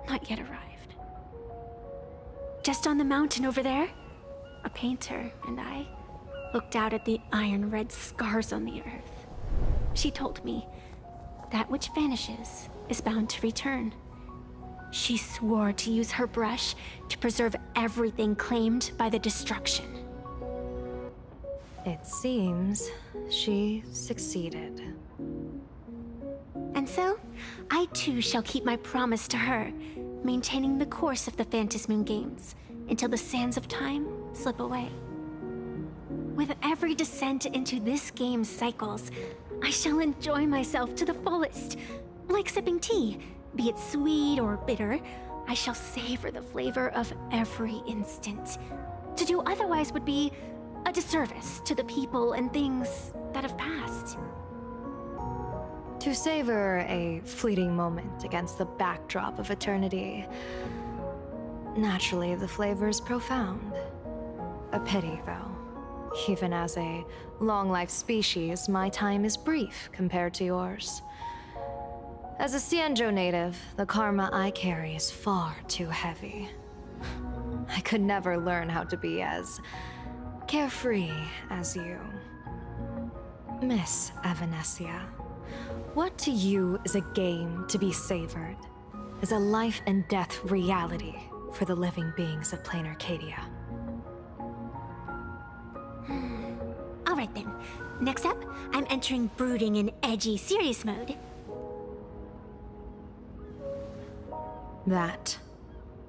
not yet arrived. Just on the mountain over there, a painter and I looked out at the iron-red scars on the earth. She told me, that which vanishes is bound to return. She swore to use her brush to preserve everything claimed by the destruction. It seems she succeeded. And so, I too shall keep my promise to her, maintaining the course of the Phantasmoon Games until the sands of time slip away. With every descent into this game's cycles, I shall enjoy myself to the fullest. Like sipping tea, be it sweet or bitter, I shall savor the flavor of every instant. To do otherwise would be a disservice to the people and things that have passed. To savor a fleeting moment against the backdrop of eternity. Naturally, the flavor is profound. A pity, though. Even as a long-life species, my time is brief compared to yours. As a Xianzhou native, the karma I carry is far too heavy. I could never learn how to be as carefree as you. Miss Evanescia, what to you is a game to be savored, is a life and death reality for the living beings of plain Arcadia? Alright then. Next up, I'm entering brooding and edgy serious mode. That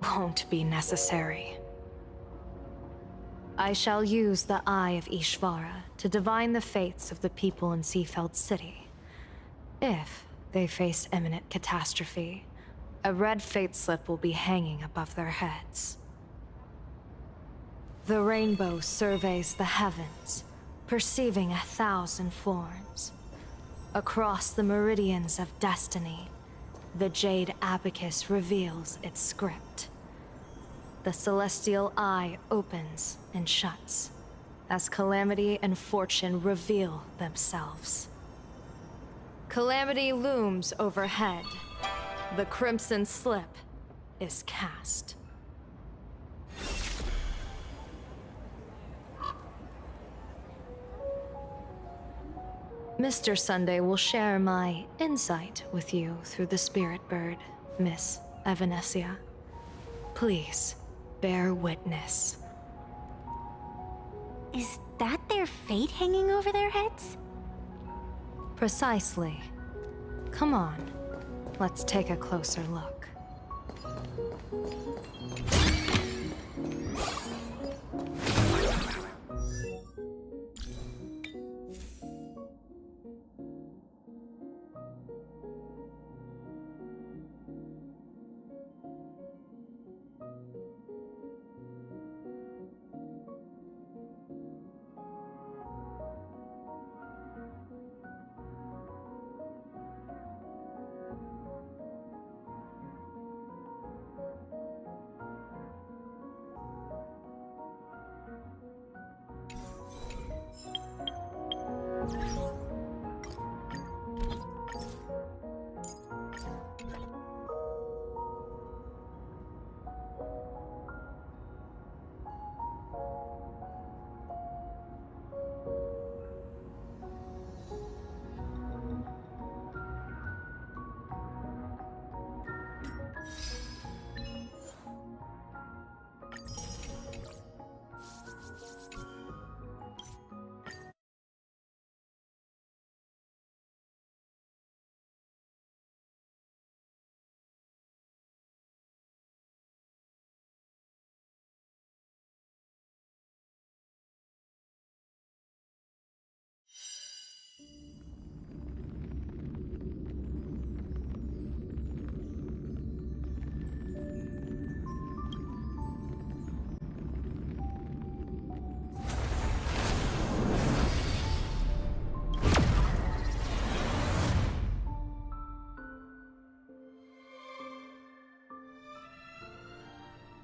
won't be necessary. I shall use the Eye of Ishvara to divine the fates of the people in Seafeld City. If they face imminent catastrophe, a red fate slip will be hanging above their heads. The rainbow surveys the heavens, perceiving 1,000 forms. Across the meridians of destiny, the Jade Abacus reveals its script. The celestial eye opens and shuts as calamity and fortune reveal themselves. Calamity looms overhead. The crimson slip is cast. Mr. Sunday will share my insight with you through the spirit bird, Miss Evanescia. Please, bear witness. Is that their fate hanging over their heads? Precisely. Come on, let's take a closer look.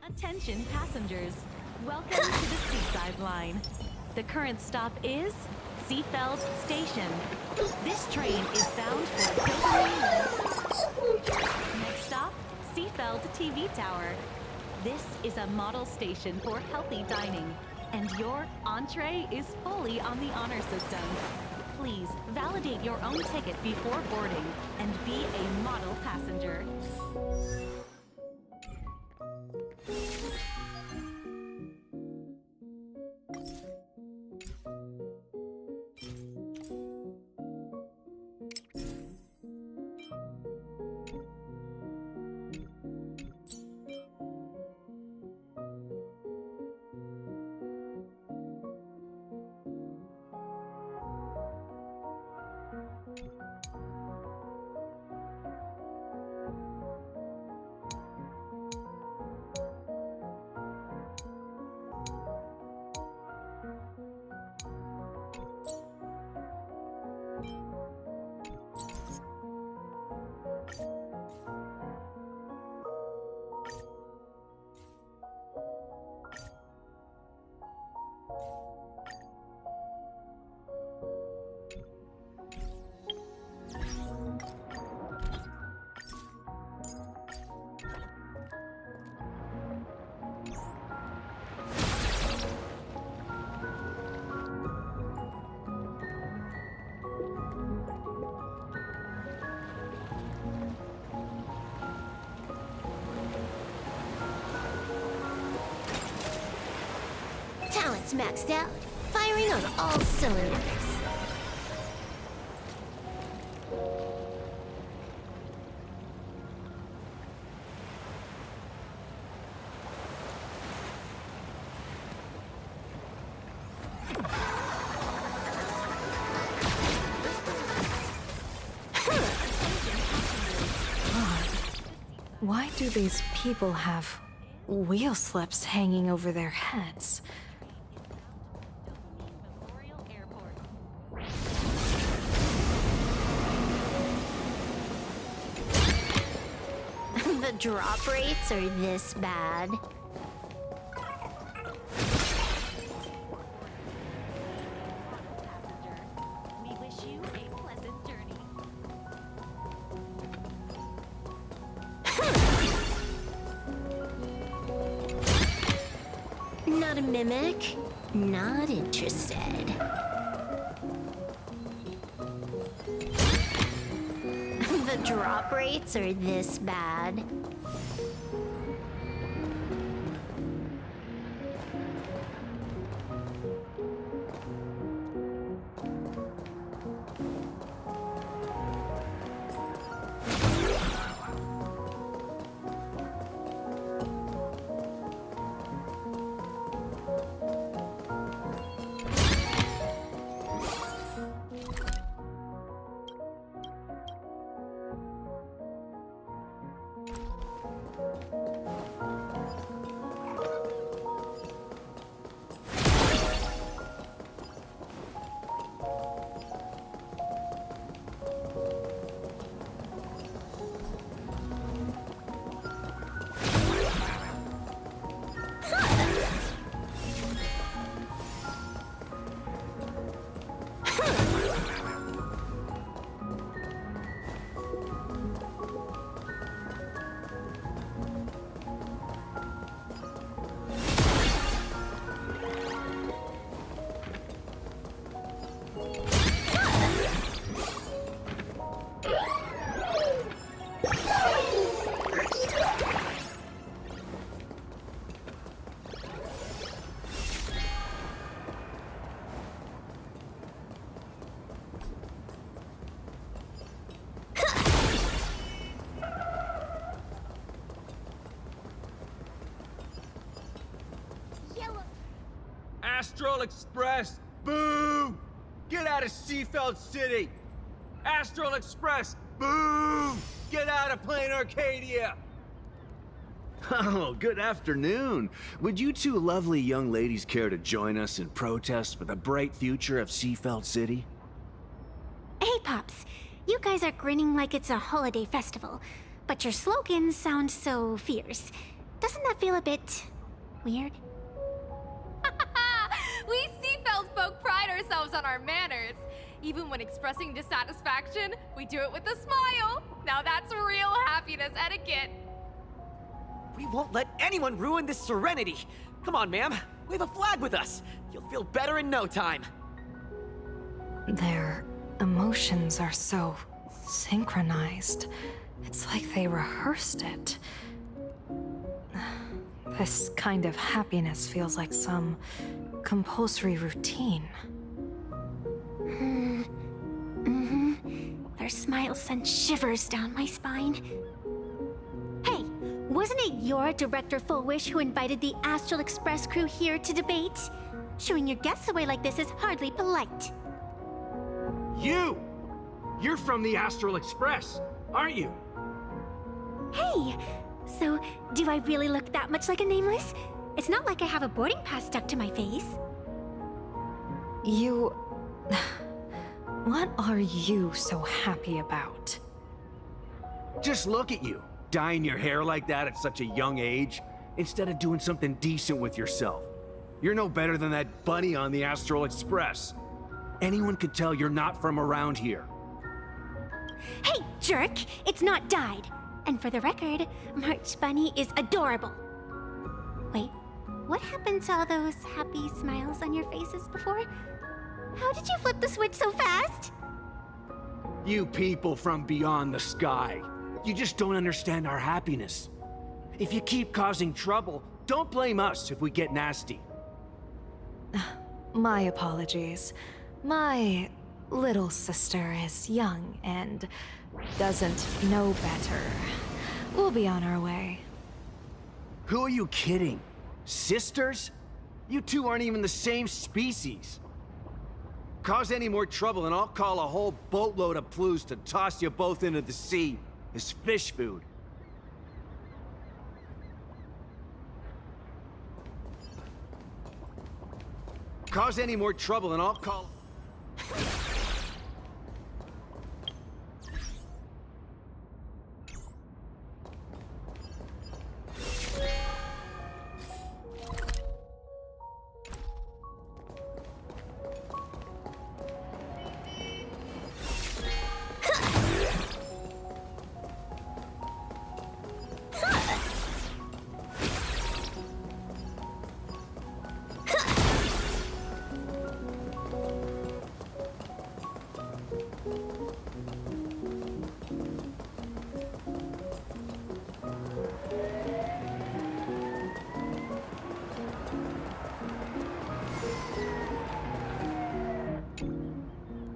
Attention passengers, welcome to the Seaside Line. The current stop is Seafeld Station. This train is bound for Gilderay. Next stop, Seafeld TV Tower. This is a model station for healthy dining, and your entree is fully on the honor system. Please validate your own ticket before boarding and be a model passenger. engines maxed out, firing on all cylinders. Why do these people have wheel slips hanging over their heads? The drop rates are this bad. We wish you a pleasant journey. Not a mimic. Not interested. The drop rates are this bad. Astral Express! Boo! Get out of Seafeld City! Astral Express! Boo! Get out of Plain Arcadia! Oh, good afternoon. Would you two lovely young ladies care to join us in protest for the bright future of Seafeld City? Hey, Pops. You guys are grinning like it's a holiday festival, but your slogans sound so fierce. Doesn't that feel a bit weird? We Seafeld folk pride ourselves on our manners. Even when expressing dissatisfaction, we do it with a smile. Now that's real happiness etiquette. We won't let anyone ruin this serenity. Come on, ma'am. We have a flag with us. You'll feel better in no time. Their emotions are so synchronized. It's like they rehearsed it. This kind of happiness feels like some compulsory routine. Their smile sent shivers down my spine. Hey, wasn't it your Director Fullwish who invited the Astral Express crew here to debate? Showing your guests away like this is hardly polite. You! You're from the Astral Express, aren't you? Hey, so do I really look that much like a nameless? It's not like I have a boarding pass stuck to my face. You... What are you so happy about? Just look at you, dyeing your hair like that at such a young age, instead of doing something decent with yourself. You're no better than that bunny on the Astral Express. Anyone could tell you're not from around here. Hey, jerk! It's not dyed. And for the record, March Bunny is adorable. Wait, what happened to all those happy smiles on your faces before? How did you flip the switch so fast? You people from beyond the sky. You just don't understand our happiness. If you keep causing trouble, don't blame us if we get nasty. My apologies. My little sister is young and doesn't know better. We'll be on our way. Who are you kidding? Sisters? You two aren't even the same species. Cause any more trouble and I'll call a whole boatload of Ploos to toss you both into the sea as fish food. Cause any more trouble and I'll call...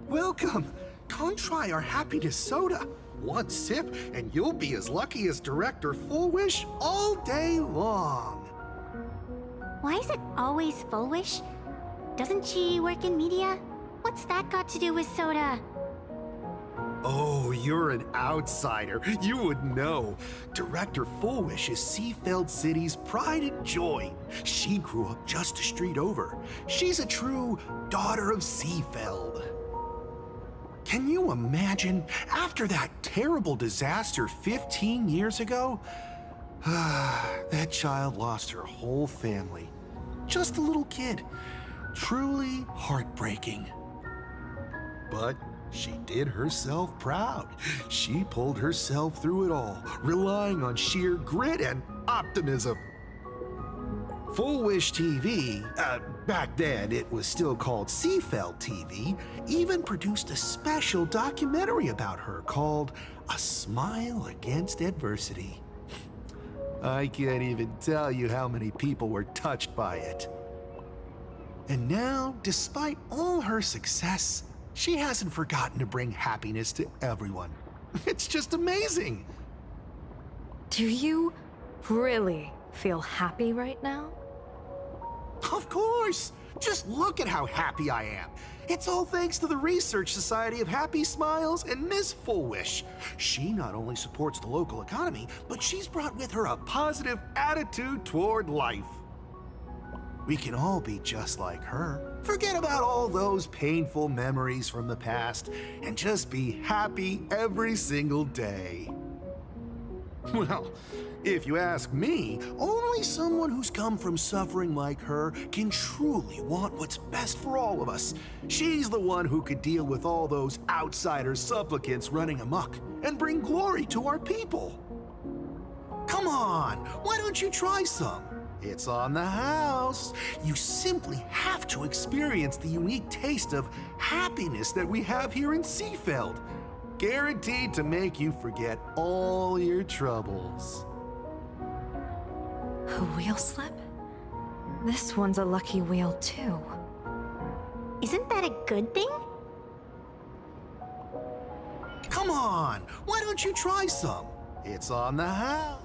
Welcome! Come try our happiness soda. One sip, and you'll be as lucky as Director Full Wish all day long. Why is it always Full Wish? Doesn't she work in media? What's that got to do with soda? Oh, you're an outsider. You would know. Director Full Wish is Seafeld City's pride and joy. She grew up just a street over. She's a true daughter of Seafeld. Can you imagine, after that terrible disaster 15 years ago? That child lost her whole family. Just a little kid. Truly heartbreaking. But she did herself proud. She pulled herself through it all, relying on sheer grit and optimism. Full Wish TV, back then it was still called Seafeld TV, even produced a special documentary about her called A Smile Against Adversity. I can't even tell you how many people were touched by it. And now, despite all her success, she hasn't forgotten to bring happiness to everyone. It's just amazing. Do you really feel happy right now? Of course! Just look at how happy I am. It's all thanks to the Research Society of Happy Smiles and Miss Full Wish. She not only supports the local economy, but she's brought with her a positive attitude toward life. We can all be just like her. Forget about all those painful memories from the past and just be happy every single day. Well, if you ask me, only someone who's come from suffering like her can truly want what's best for all of us. She's the one who could deal with all those outsider supplicants running amok and bring glory to our people. Come on, why don't you try some? It's on the house. You simply have to experience the unique taste of happiness that we have here in Seafeld. Guaranteed to make you forget all your troubles. A wheel slip? This one's a lucky wheel, too. Isn't that a good thing? Come on, why don't you try some? It's on the house.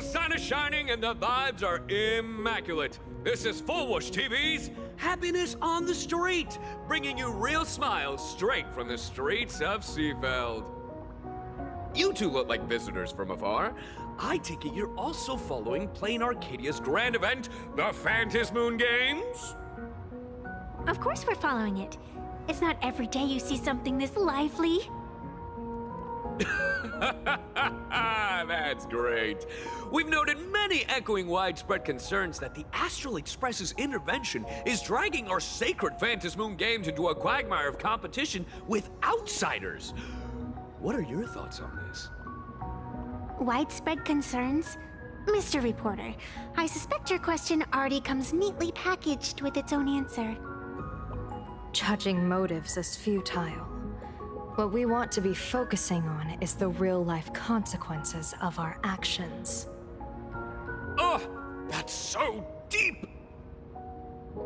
sun is shining and the vibes are immaculate. This is Full Whoosh TV's Happiness on the Street, bringing you real smiles straight from the streets of Seafeld. You two look like visitors from afar. I take it you're also following Plain Arcadia's grand event, the Phantasmoon Games? Of course we're following it. It's not every day you see something this lively. That's great. We've noted many echoing widespread concerns that the Astral Express's intervention is dragging our sacred Phantasmoon Games into a quagmire of competition with outsiders. What are your thoughts on this? Widespread concerns? Mr. Reporter, I suspect your question already comes neatly packaged with its own answer. Judging motives is futile. What we want to be focusing on is the real-life consequences of our actions. Oh, that's so deep!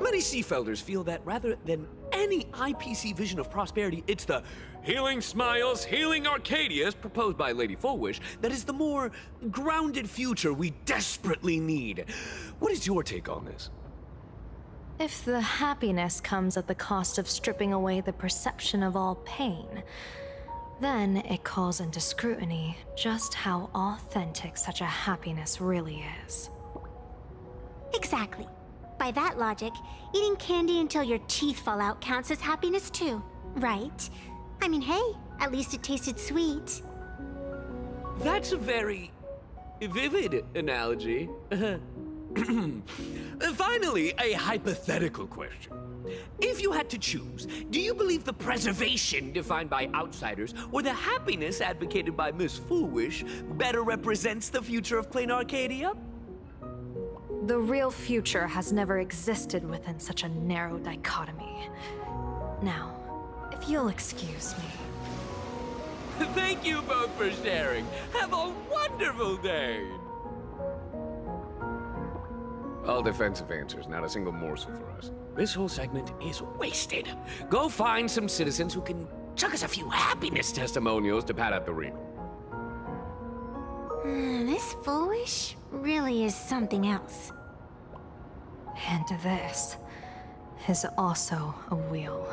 Many Seafelders feel that rather than any IPC vision of prosperity, it's the Healing Smiles, Healing Arcadias proposed by Lady Fullwish that is the more grounded future we desperately need. What is your take on this? If the happiness comes at the cost of stripping away the perception of all pain, then it calls into scrutiny just how authentic such a happiness really is. Exactly. By that logic, eating candy until your teeth fall out counts as happiness too, right? I mean, hey, at least it tasted sweet. That's a very vivid analogy. Finally, a hypothetical question. If you had to choose, do you believe the preservation defined by outsiders or the happiness advocated by Miss Foolish better represents the future of Plain Arcadia? The real future has never existed within such a narrow dichotomy. Now, if you'll excuse me. Thank you both for sharing. Have a wonderful day. All defensive answers, not a single morsel for us. This whole segment is wasted. Go find some citizens who can chuck us a few happiness testimonials to pad out the real. This Foolish really is something else. And this is also a wheel.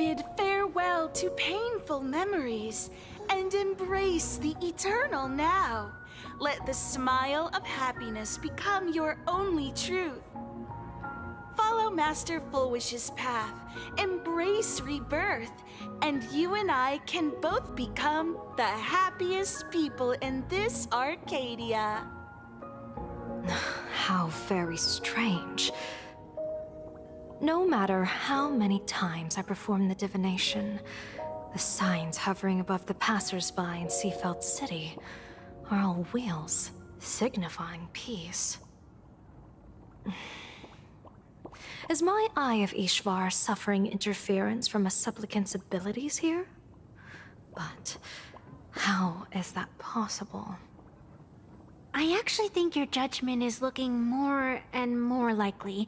bid farewell to painful memories and embrace the eternal now. Let the smile of happiness become your only truth. Follow Master Fulwish's path, embrace rebirth, and you and I can both become the happiest people in this Arcadia. How very strange. No matter how many times I perform the divination, the signs hovering above the passers-by in Seafeld City are all wheels, signifying peace. Is my Eye of Ishvar suffering interference from a supplicant's abilities here? But how is that possible? I actually think your judgment is looking more and more likely.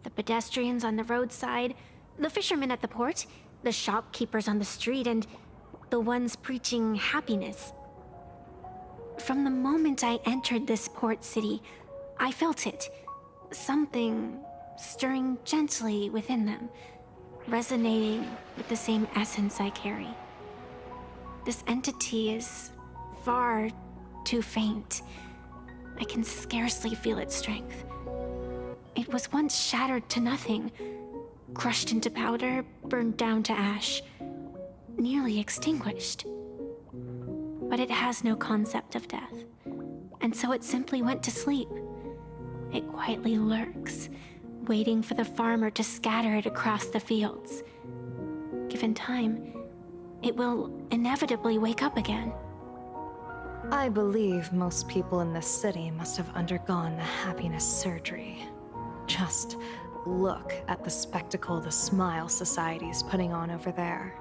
The pedestrians on the roadside, the fishermen at the port, the shopkeepers on the street, and the ones preaching happiness. From the moment I entered this port city, I felt it. Something stirring gently within them, resonating with the same essence I carry. This entity is far too faint. I can scarcely feel its strength. It was once shattered to nothing, crushed into powder, burned down to ash, nearly extinguished. But it has no concept of death, and so it simply went to sleep. It quietly lurks, waiting for the farmer to scatter it across the fields. Given time, it will inevitably wake up again. I believe most people in this city must have undergone the happiness surgery. Just look at the spectacle the Smile Society is putting on over there.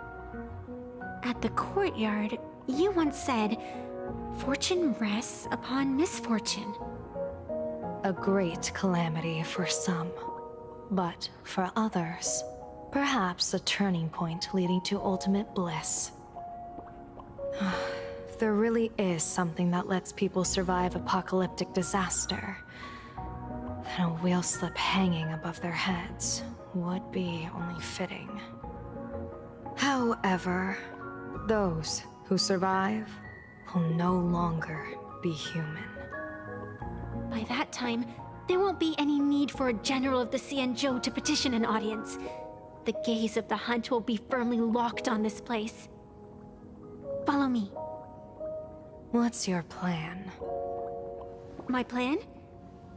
At the courtyard, you once said, "Fortune rests upon misfortune." A great calamity for some, but for others, perhaps a turning point leading to ultimate bliss. If there really is something that lets people survive apocalyptic disaster, then a wheel slip hanging above their heads would be only fitting. However, those who survive will no longer be human. By that time, there won't be any need for a general of the Xianzhou to petition an audience. The gaze of the hunt will be firmly locked on this place. Follow me. What's your plan? My plan?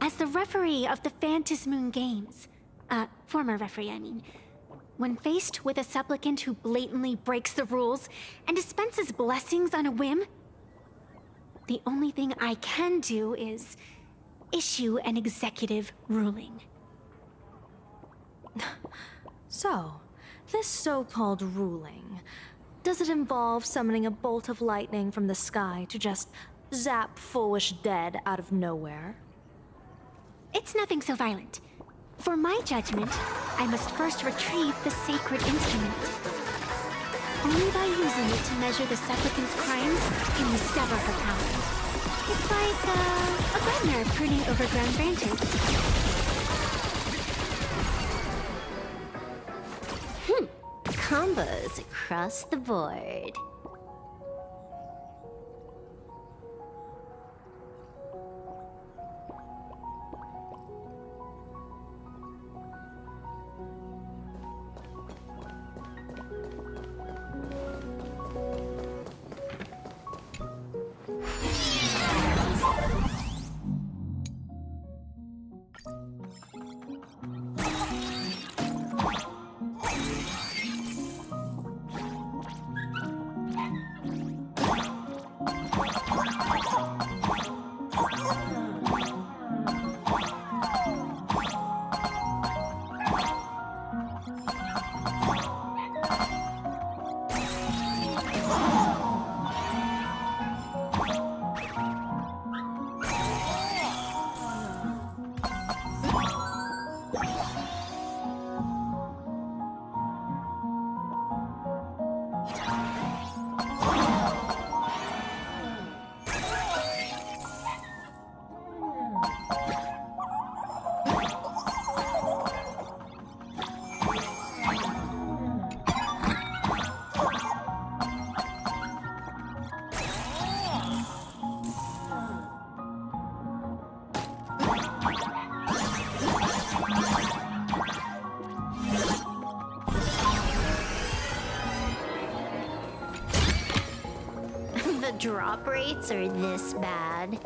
As the referee of the Phantasmoon Games, former referee, I mean, when faced with a supplicant who blatantly breaks the rules and dispenses blessings on a whim, the only thing I can do is issue an executive ruling. So, this so-called ruling, does it involve summoning a bolt of lightning from the sky to just zap Fulwish dead out of nowhere? It's nothing so violent. For my judgment, I must first retrieve the sacred instrument. Only by using it to measure the supplicant's crimes can we sever her power. It's like, a gardener pruning overgrown branches. Combos across the board. drop rates are this bad.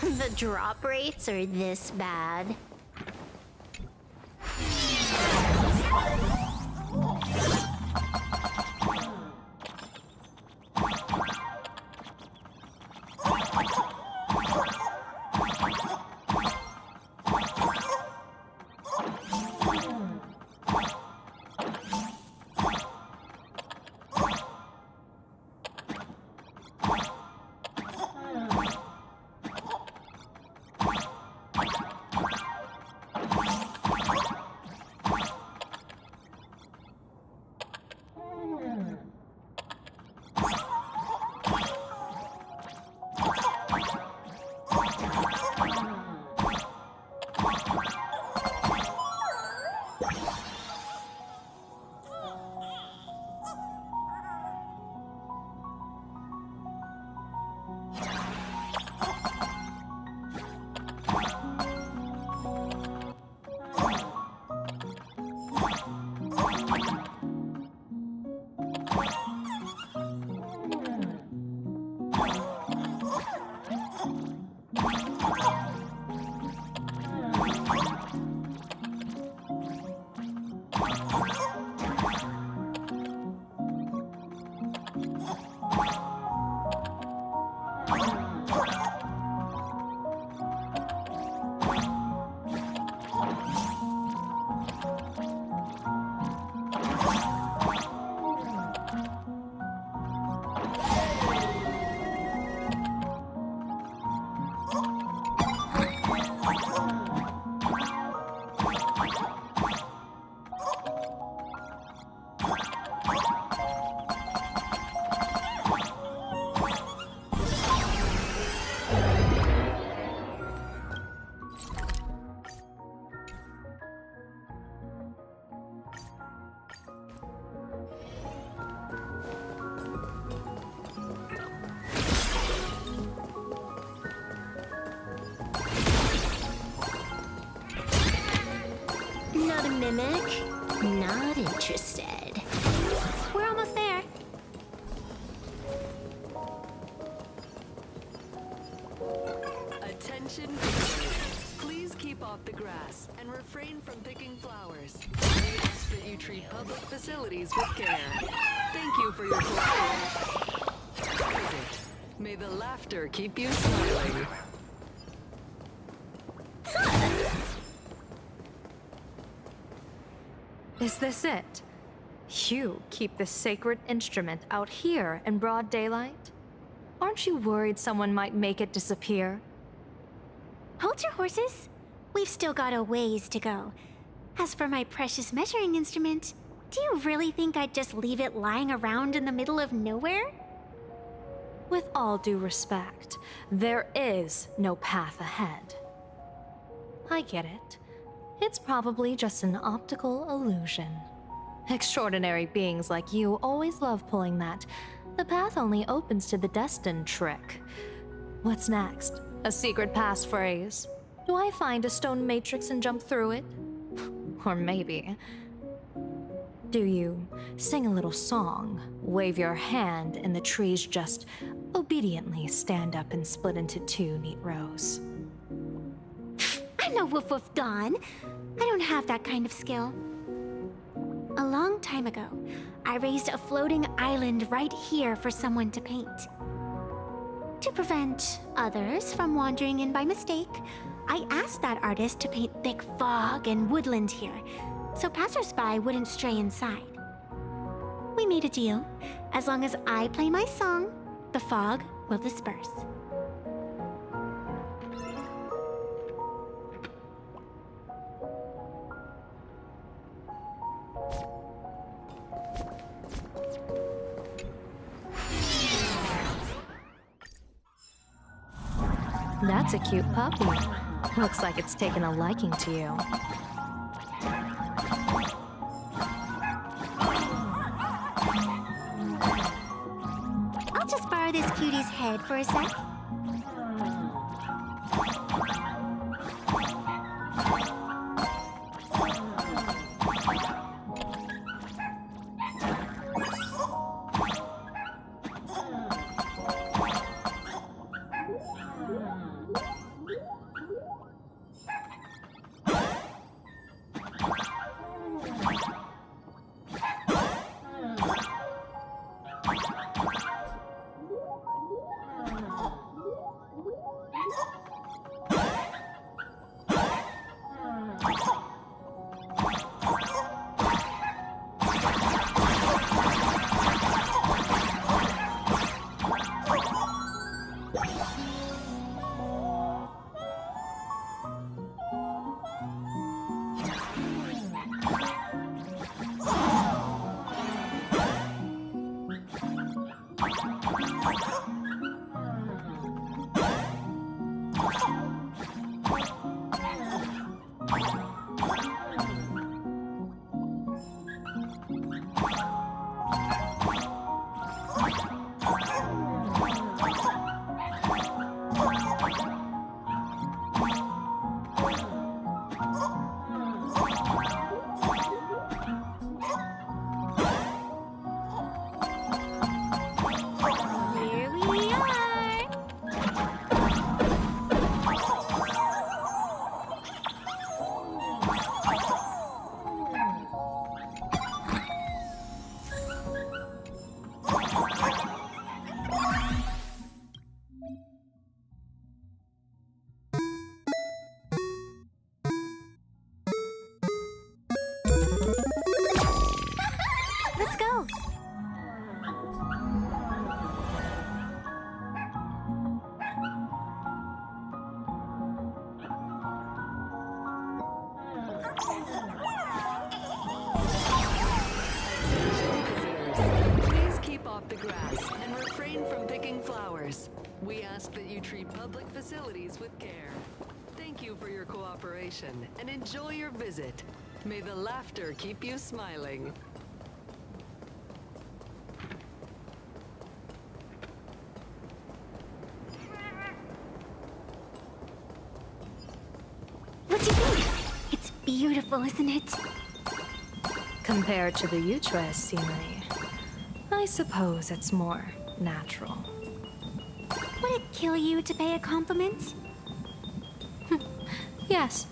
The drop rates are this bad. Not a mimic. Not interested. We're almost there. Attention, please keep off the grass and refrain from picking flowers. We ask that you treat public facilities with care. Thank you for your cooperation. Visit. May the laughter keep you smiling. Is this it? You keep this sacred instrument out here in broad daylight? Aren't you worried someone might make it disappear? Hold your horses. We've still got a ways to go. As for my precious measuring instrument, do you really think I'd just leave it lying around in the middle of nowhere? With all due respect, there is no path ahead. I get it. It's probably just an optical illusion. Extraordinary beings like you always love pulling that. The path only opens to the destined trick. What's next? A secret passphrase? Do I find a stone matrix and jump through it? Or maybe... do you sing a little song, wave your hand, and the trees just obediently stand up and split into two neat rows? I'm no woof woof Dawn. I don't have that kind of skill. A long time ago, I raised a floating island right here for someone to paint. To prevent others from wandering in by mistake, I asked that artist to paint thick fog and woodland here, so passersby wouldn't stray inside. We made a deal. As long as I play my song, the fog will disperse. That's a cute puppy. Looks like it's taken a liking to you. I'll just borrow this cutie's head for a sec. Here we are. Let's go. Please keep off the grass and refrain from picking flowers. We ask that you treat public facilities with care. Thank you for your cooperation and enjoy your visit. May the laughter keep you smiling. What do you think? It's beautiful, isn't it? Compared to the Utrecht scenery, I suppose it's more natural. Would it kill you to pay a compliment? Yes.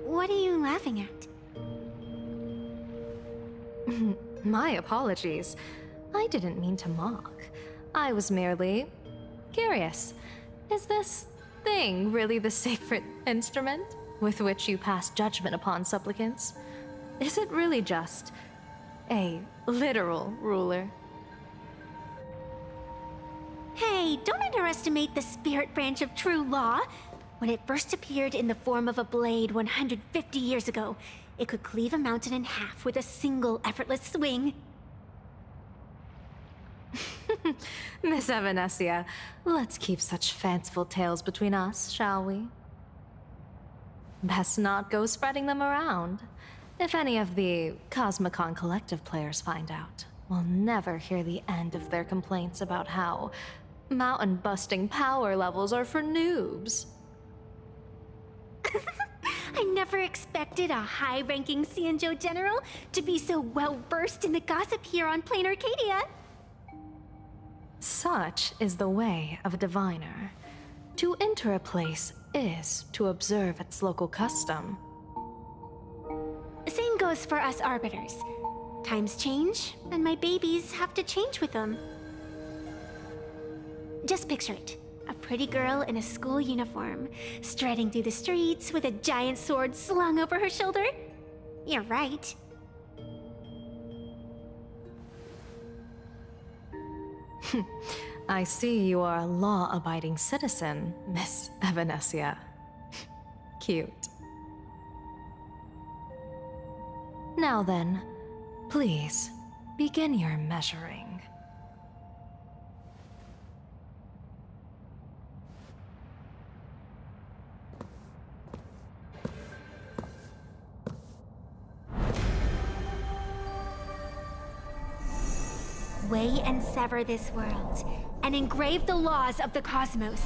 What are you laughing at? My apologies. I didn't mean to mock. I was merely curious. Is this thing really the sacred instrument with which you pass judgment upon supplicants? Is it really just a literal ruler? Hey, don't underestimate the spirit branch of true law. When it first appeared in the form of a blade 150 years ago, it could cleave a mountain in half with a single effortless swing. Miss Evanesia, let's keep such fanciful tales between us, shall we? Best not go spreading them around. If any of the Cosmicon Collective players find out, we'll never hear the end of their complaints about how mountain-busting power levels are for noobs. I never expected a high-ranking Xianzhou general to be so well-versed in the gossip here on Plain Arcadia. Such is the way of a diviner. To enter a place is to observe its local custom. Same goes for us arbiters. Times change, and my babies have to change with them. Just picture it. A pretty girl in a school uniform, striding through the streets with a giant sword slung over her shoulder. You're right. I see you are a law-abiding citizen, Miss Evanesia. Cute. Now then, please, begin your measuring. Weigh and sever this world, and engrave the laws of the cosmos.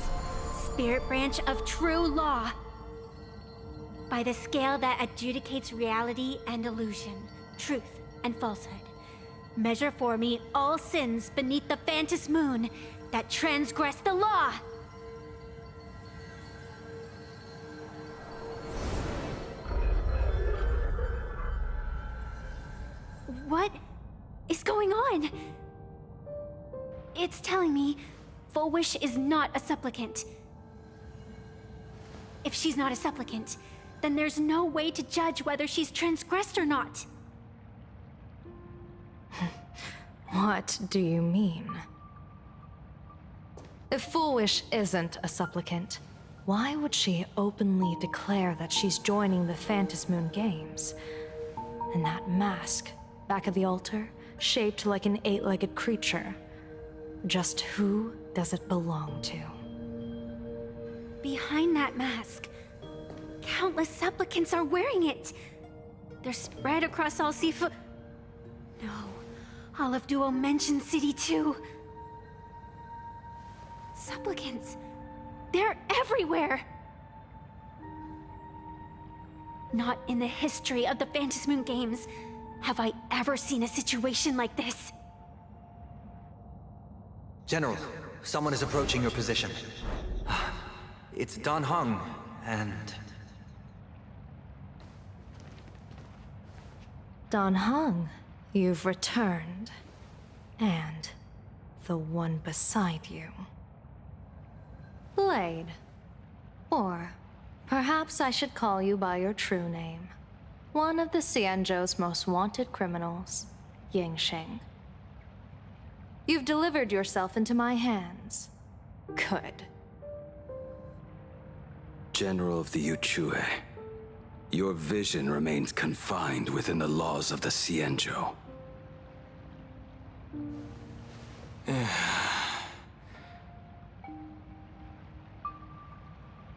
Spirit branch of true law. By the scale that adjudicates reality and illusion, truth and falsehood. Measure for me all sins beneath the Phantom moon that transgress the law. What is going on? It's telling me Full Wish is not a supplicant. If she's not a supplicant, then there's no way to judge whether she's transgressed or not. What do you mean? If Full Wish isn't a supplicant, why would she openly declare that she's joining the Phantom Moon Games? And that mask, back of the altar, shaped like an 8-legged creature. Just who does it belong to? Behind that mask, countless supplicants are wearing it. They're spread across all seafood. No, all of Duo mentioned City too. Supplicants, they're everywhere. Not in the history of the Phantom Moon Games have I ever seen a situation like this. General, someone is approaching your position. It's Dan Heng, and... Dan Heng, you've returned. And the one beside you. Blade. Or perhaps I should call you by your true name. One of the Xianzhou's most wanted criminals, Yingxing. You've delivered yourself into my hands. Good. General of the Yuchue, your vision remains confined within the laws of the Xianzhou.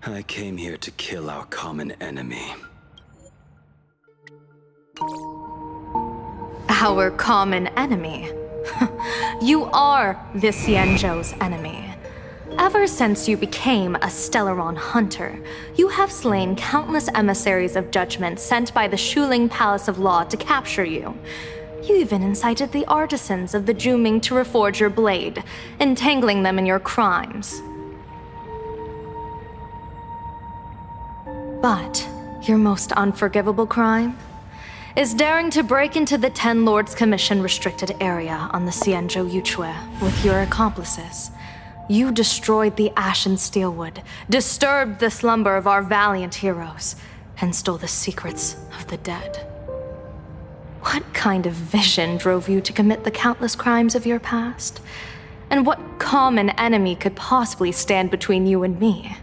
I came here to kill our common enemy. Our common enemy? You are the Xianzhou's enemy. Ever since you became a Stellaron hunter, you have slain countless emissaries of judgment sent by the Shuling Palace of Law to capture you. You even incited the artisans of the Juming to reforge your blade, entangling them in your crimes. But your most unforgivable crime is daring to break into the Ten Lords Commission restricted area on the Xianzhou Yuchue with your accomplices. You destroyed the Ashen Steelwood, disturbed the slumber of our valiant heroes, and stole the secrets of the dead. What kind of vision drove you to commit the countless crimes of your past? And what common enemy could possibly stand between you and me?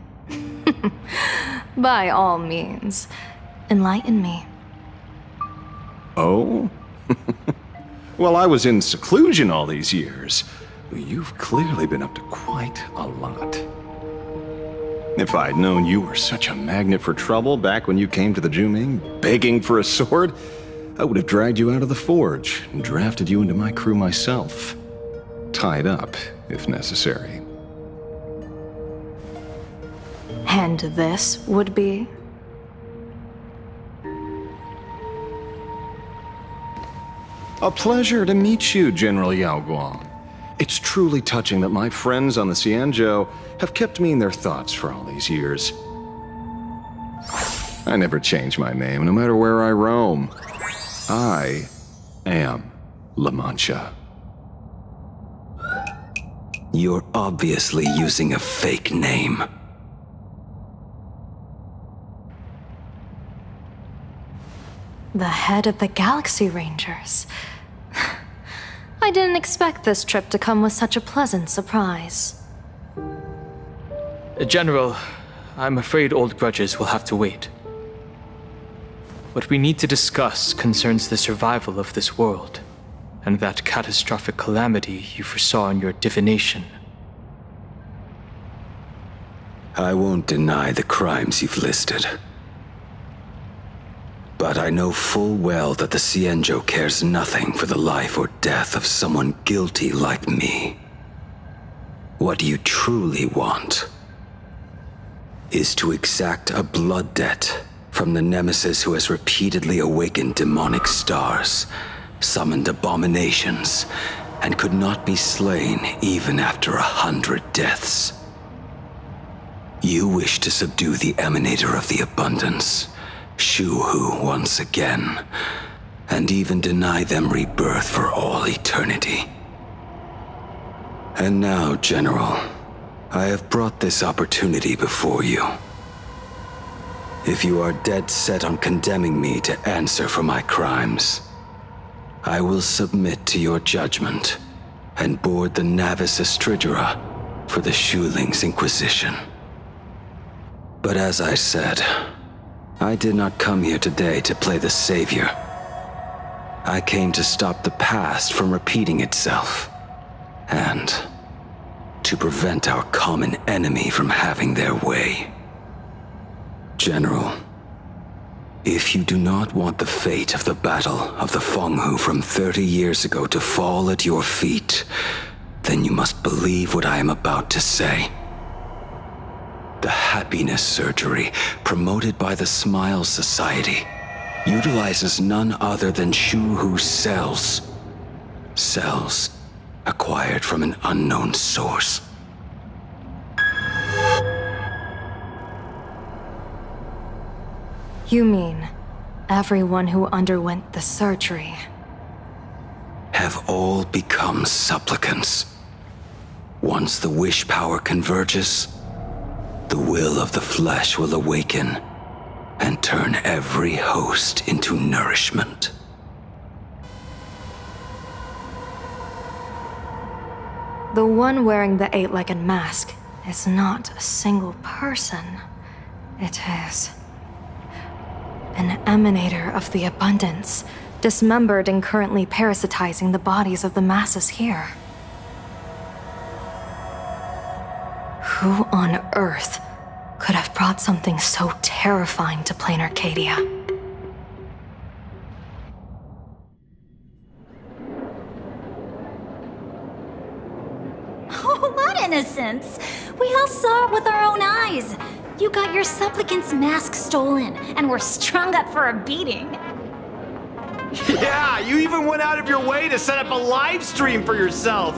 By all means, enlighten me. Oh? Well, I was in seclusion all these years. You've clearly been up to quite a lot. If I'd known you were such a magnet for trouble back when you came to the Juming, begging for a sword, I would have dragged you out of the forge and drafted you into my crew myself. Tied up, if necessary. And this would be? A pleasure to meet you, General Yaoguang. It's truly touching that my friends on the Xianzhou have kept me in their thoughts for all these years. I never change my name, no matter where I roam. I am La Mancha. You're obviously using a fake name. The head of the Galaxy Rangers. I didn't expect this trip to come with such a pleasant surprise. General, I'm afraid old grudges will have to wait. What we need to discuss concerns the survival of this world, and that catastrophic calamity you foresaw in your divination. I won't deny the crimes you've listed. But I know full well that the Xianzhou cares nothing for the life or death of someone guilty like me. What you truly want is to exact a blood debt from the nemesis who has repeatedly awakened demonic stars summoned abominations, and could not be slain even after 100 deaths. You wish to subdue the emanator of the abundance, Shu-Hu, once again, and even deny them rebirth for all eternity. And now, General, I have brought this opportunity before you. If you are dead set on condemning me to answer for my crimes, I will submit to your judgment and board the Navis Astridura for the Shuling's Inquisition. But as I said, I did not come here today to play the savior. I came to stop the past from repeating itself, and to prevent our common enemy from having their way. General, if you do not want the fate of the Battle of the Fenghu from 30 years ago to fall at your feet, then you must believe what I am about to say. The happiness surgery promoted by the Smile Society utilizes none other than Shu-Hu's cells. Cells acquired from an unknown source. You mean everyone who underwent the surgery Have all become supplicants. Once the wish power converges, the will of the flesh will awaken and turn every host into nourishment. The one wearing the eight-legged mask is not a single person. It is an emanator of the abundance, dismembered and currently parasitizing the bodies of the masses here. Who on earth could have brought something so terrifying to plain Arcadia? Oh, what innocence! We all saw it with our own eyes. You got your supplicant's mask stolen, and were strung up for a beating. Yeah, you even went out of your way to set up a live stream for yourself.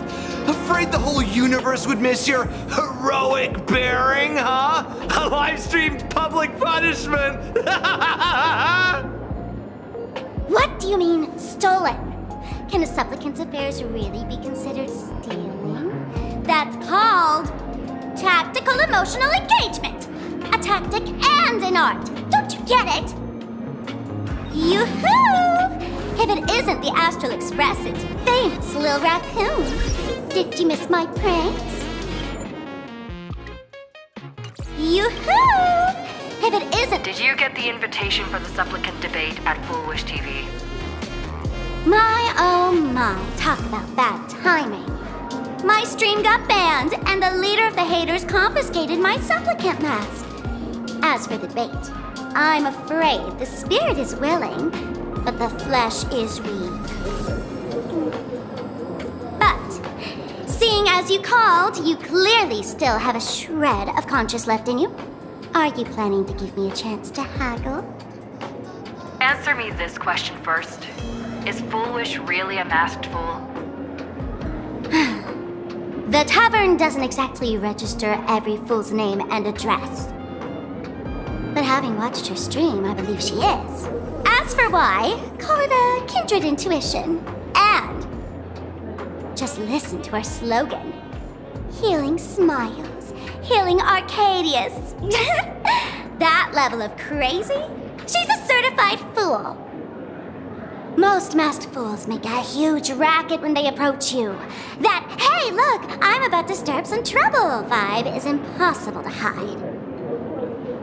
Afraid the whole universe would miss your heroic bearing, huh? A live-streamed public punishment! What do you mean, stolen? Can a supplicant's affairs really be considered stealing? That's called tactical emotional engagement. A tactic and an art. Don't you get it? Yoo-hoo! If it isn't the Astral Express's famous Lil Raccoon. Did you miss my pranks? Yoo-hoo! If it isn't... Did you get the invitation for the supplicant debate at Full Wish TV? My, oh my, talk about bad timing. My stream got banned, and the leader of the haters confiscated my supplicant mask. As for the debate, I'm afraid the spirit is willing, but the flesh is weak. But, seeing as you called, you clearly still have a shred of conscience left in you. Are you planning to give me a chance to haggle? Answer me this question first. Is Full Wish really a masked fool? The tavern doesn't exactly register every fool's name and address. But having watched her stream, I believe she is. As for why, call it a kindred intuition. And just listen to our slogan. Healing smiles, healing Arcadius. That level of crazy? She's a certified fool. Most masked fools make a huge racket when they approach you. That, hey, look, I'm about to stir up some trouble vibe is impossible to hide.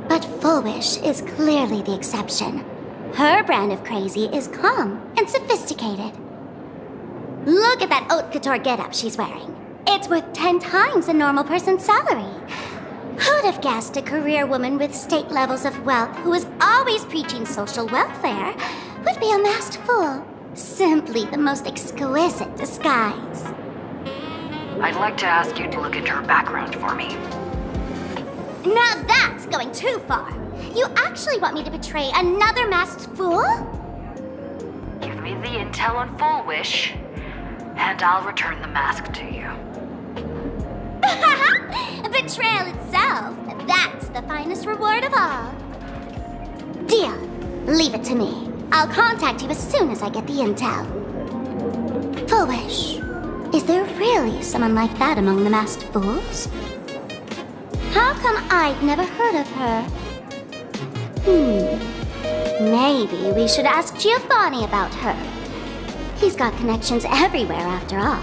But Full Wish is clearly the exception. Her brand of crazy is calm and sophisticated. Look at that haute couture getup she's wearing. It's worth 10 times a normal person's salary. Who'd have guessed a career woman with state levels of wealth who was always preaching social welfare would be a masked fool? Simply the most exquisite disguise. I'd like to ask you to look into her background for me. Now that's going too far. You actually want me to betray another masked fool? Give me the intel on Full Wish, and I'll return the mask to you. Betrayal itself, that's the finest reward of all. Deal. Leave it to me. I'll contact you as soon as I get the intel. Foolish. Is there really someone like that among the masked fools? How come I'd never heard of her? Maybe we should ask Giovanni about her. He's got connections everywhere after all.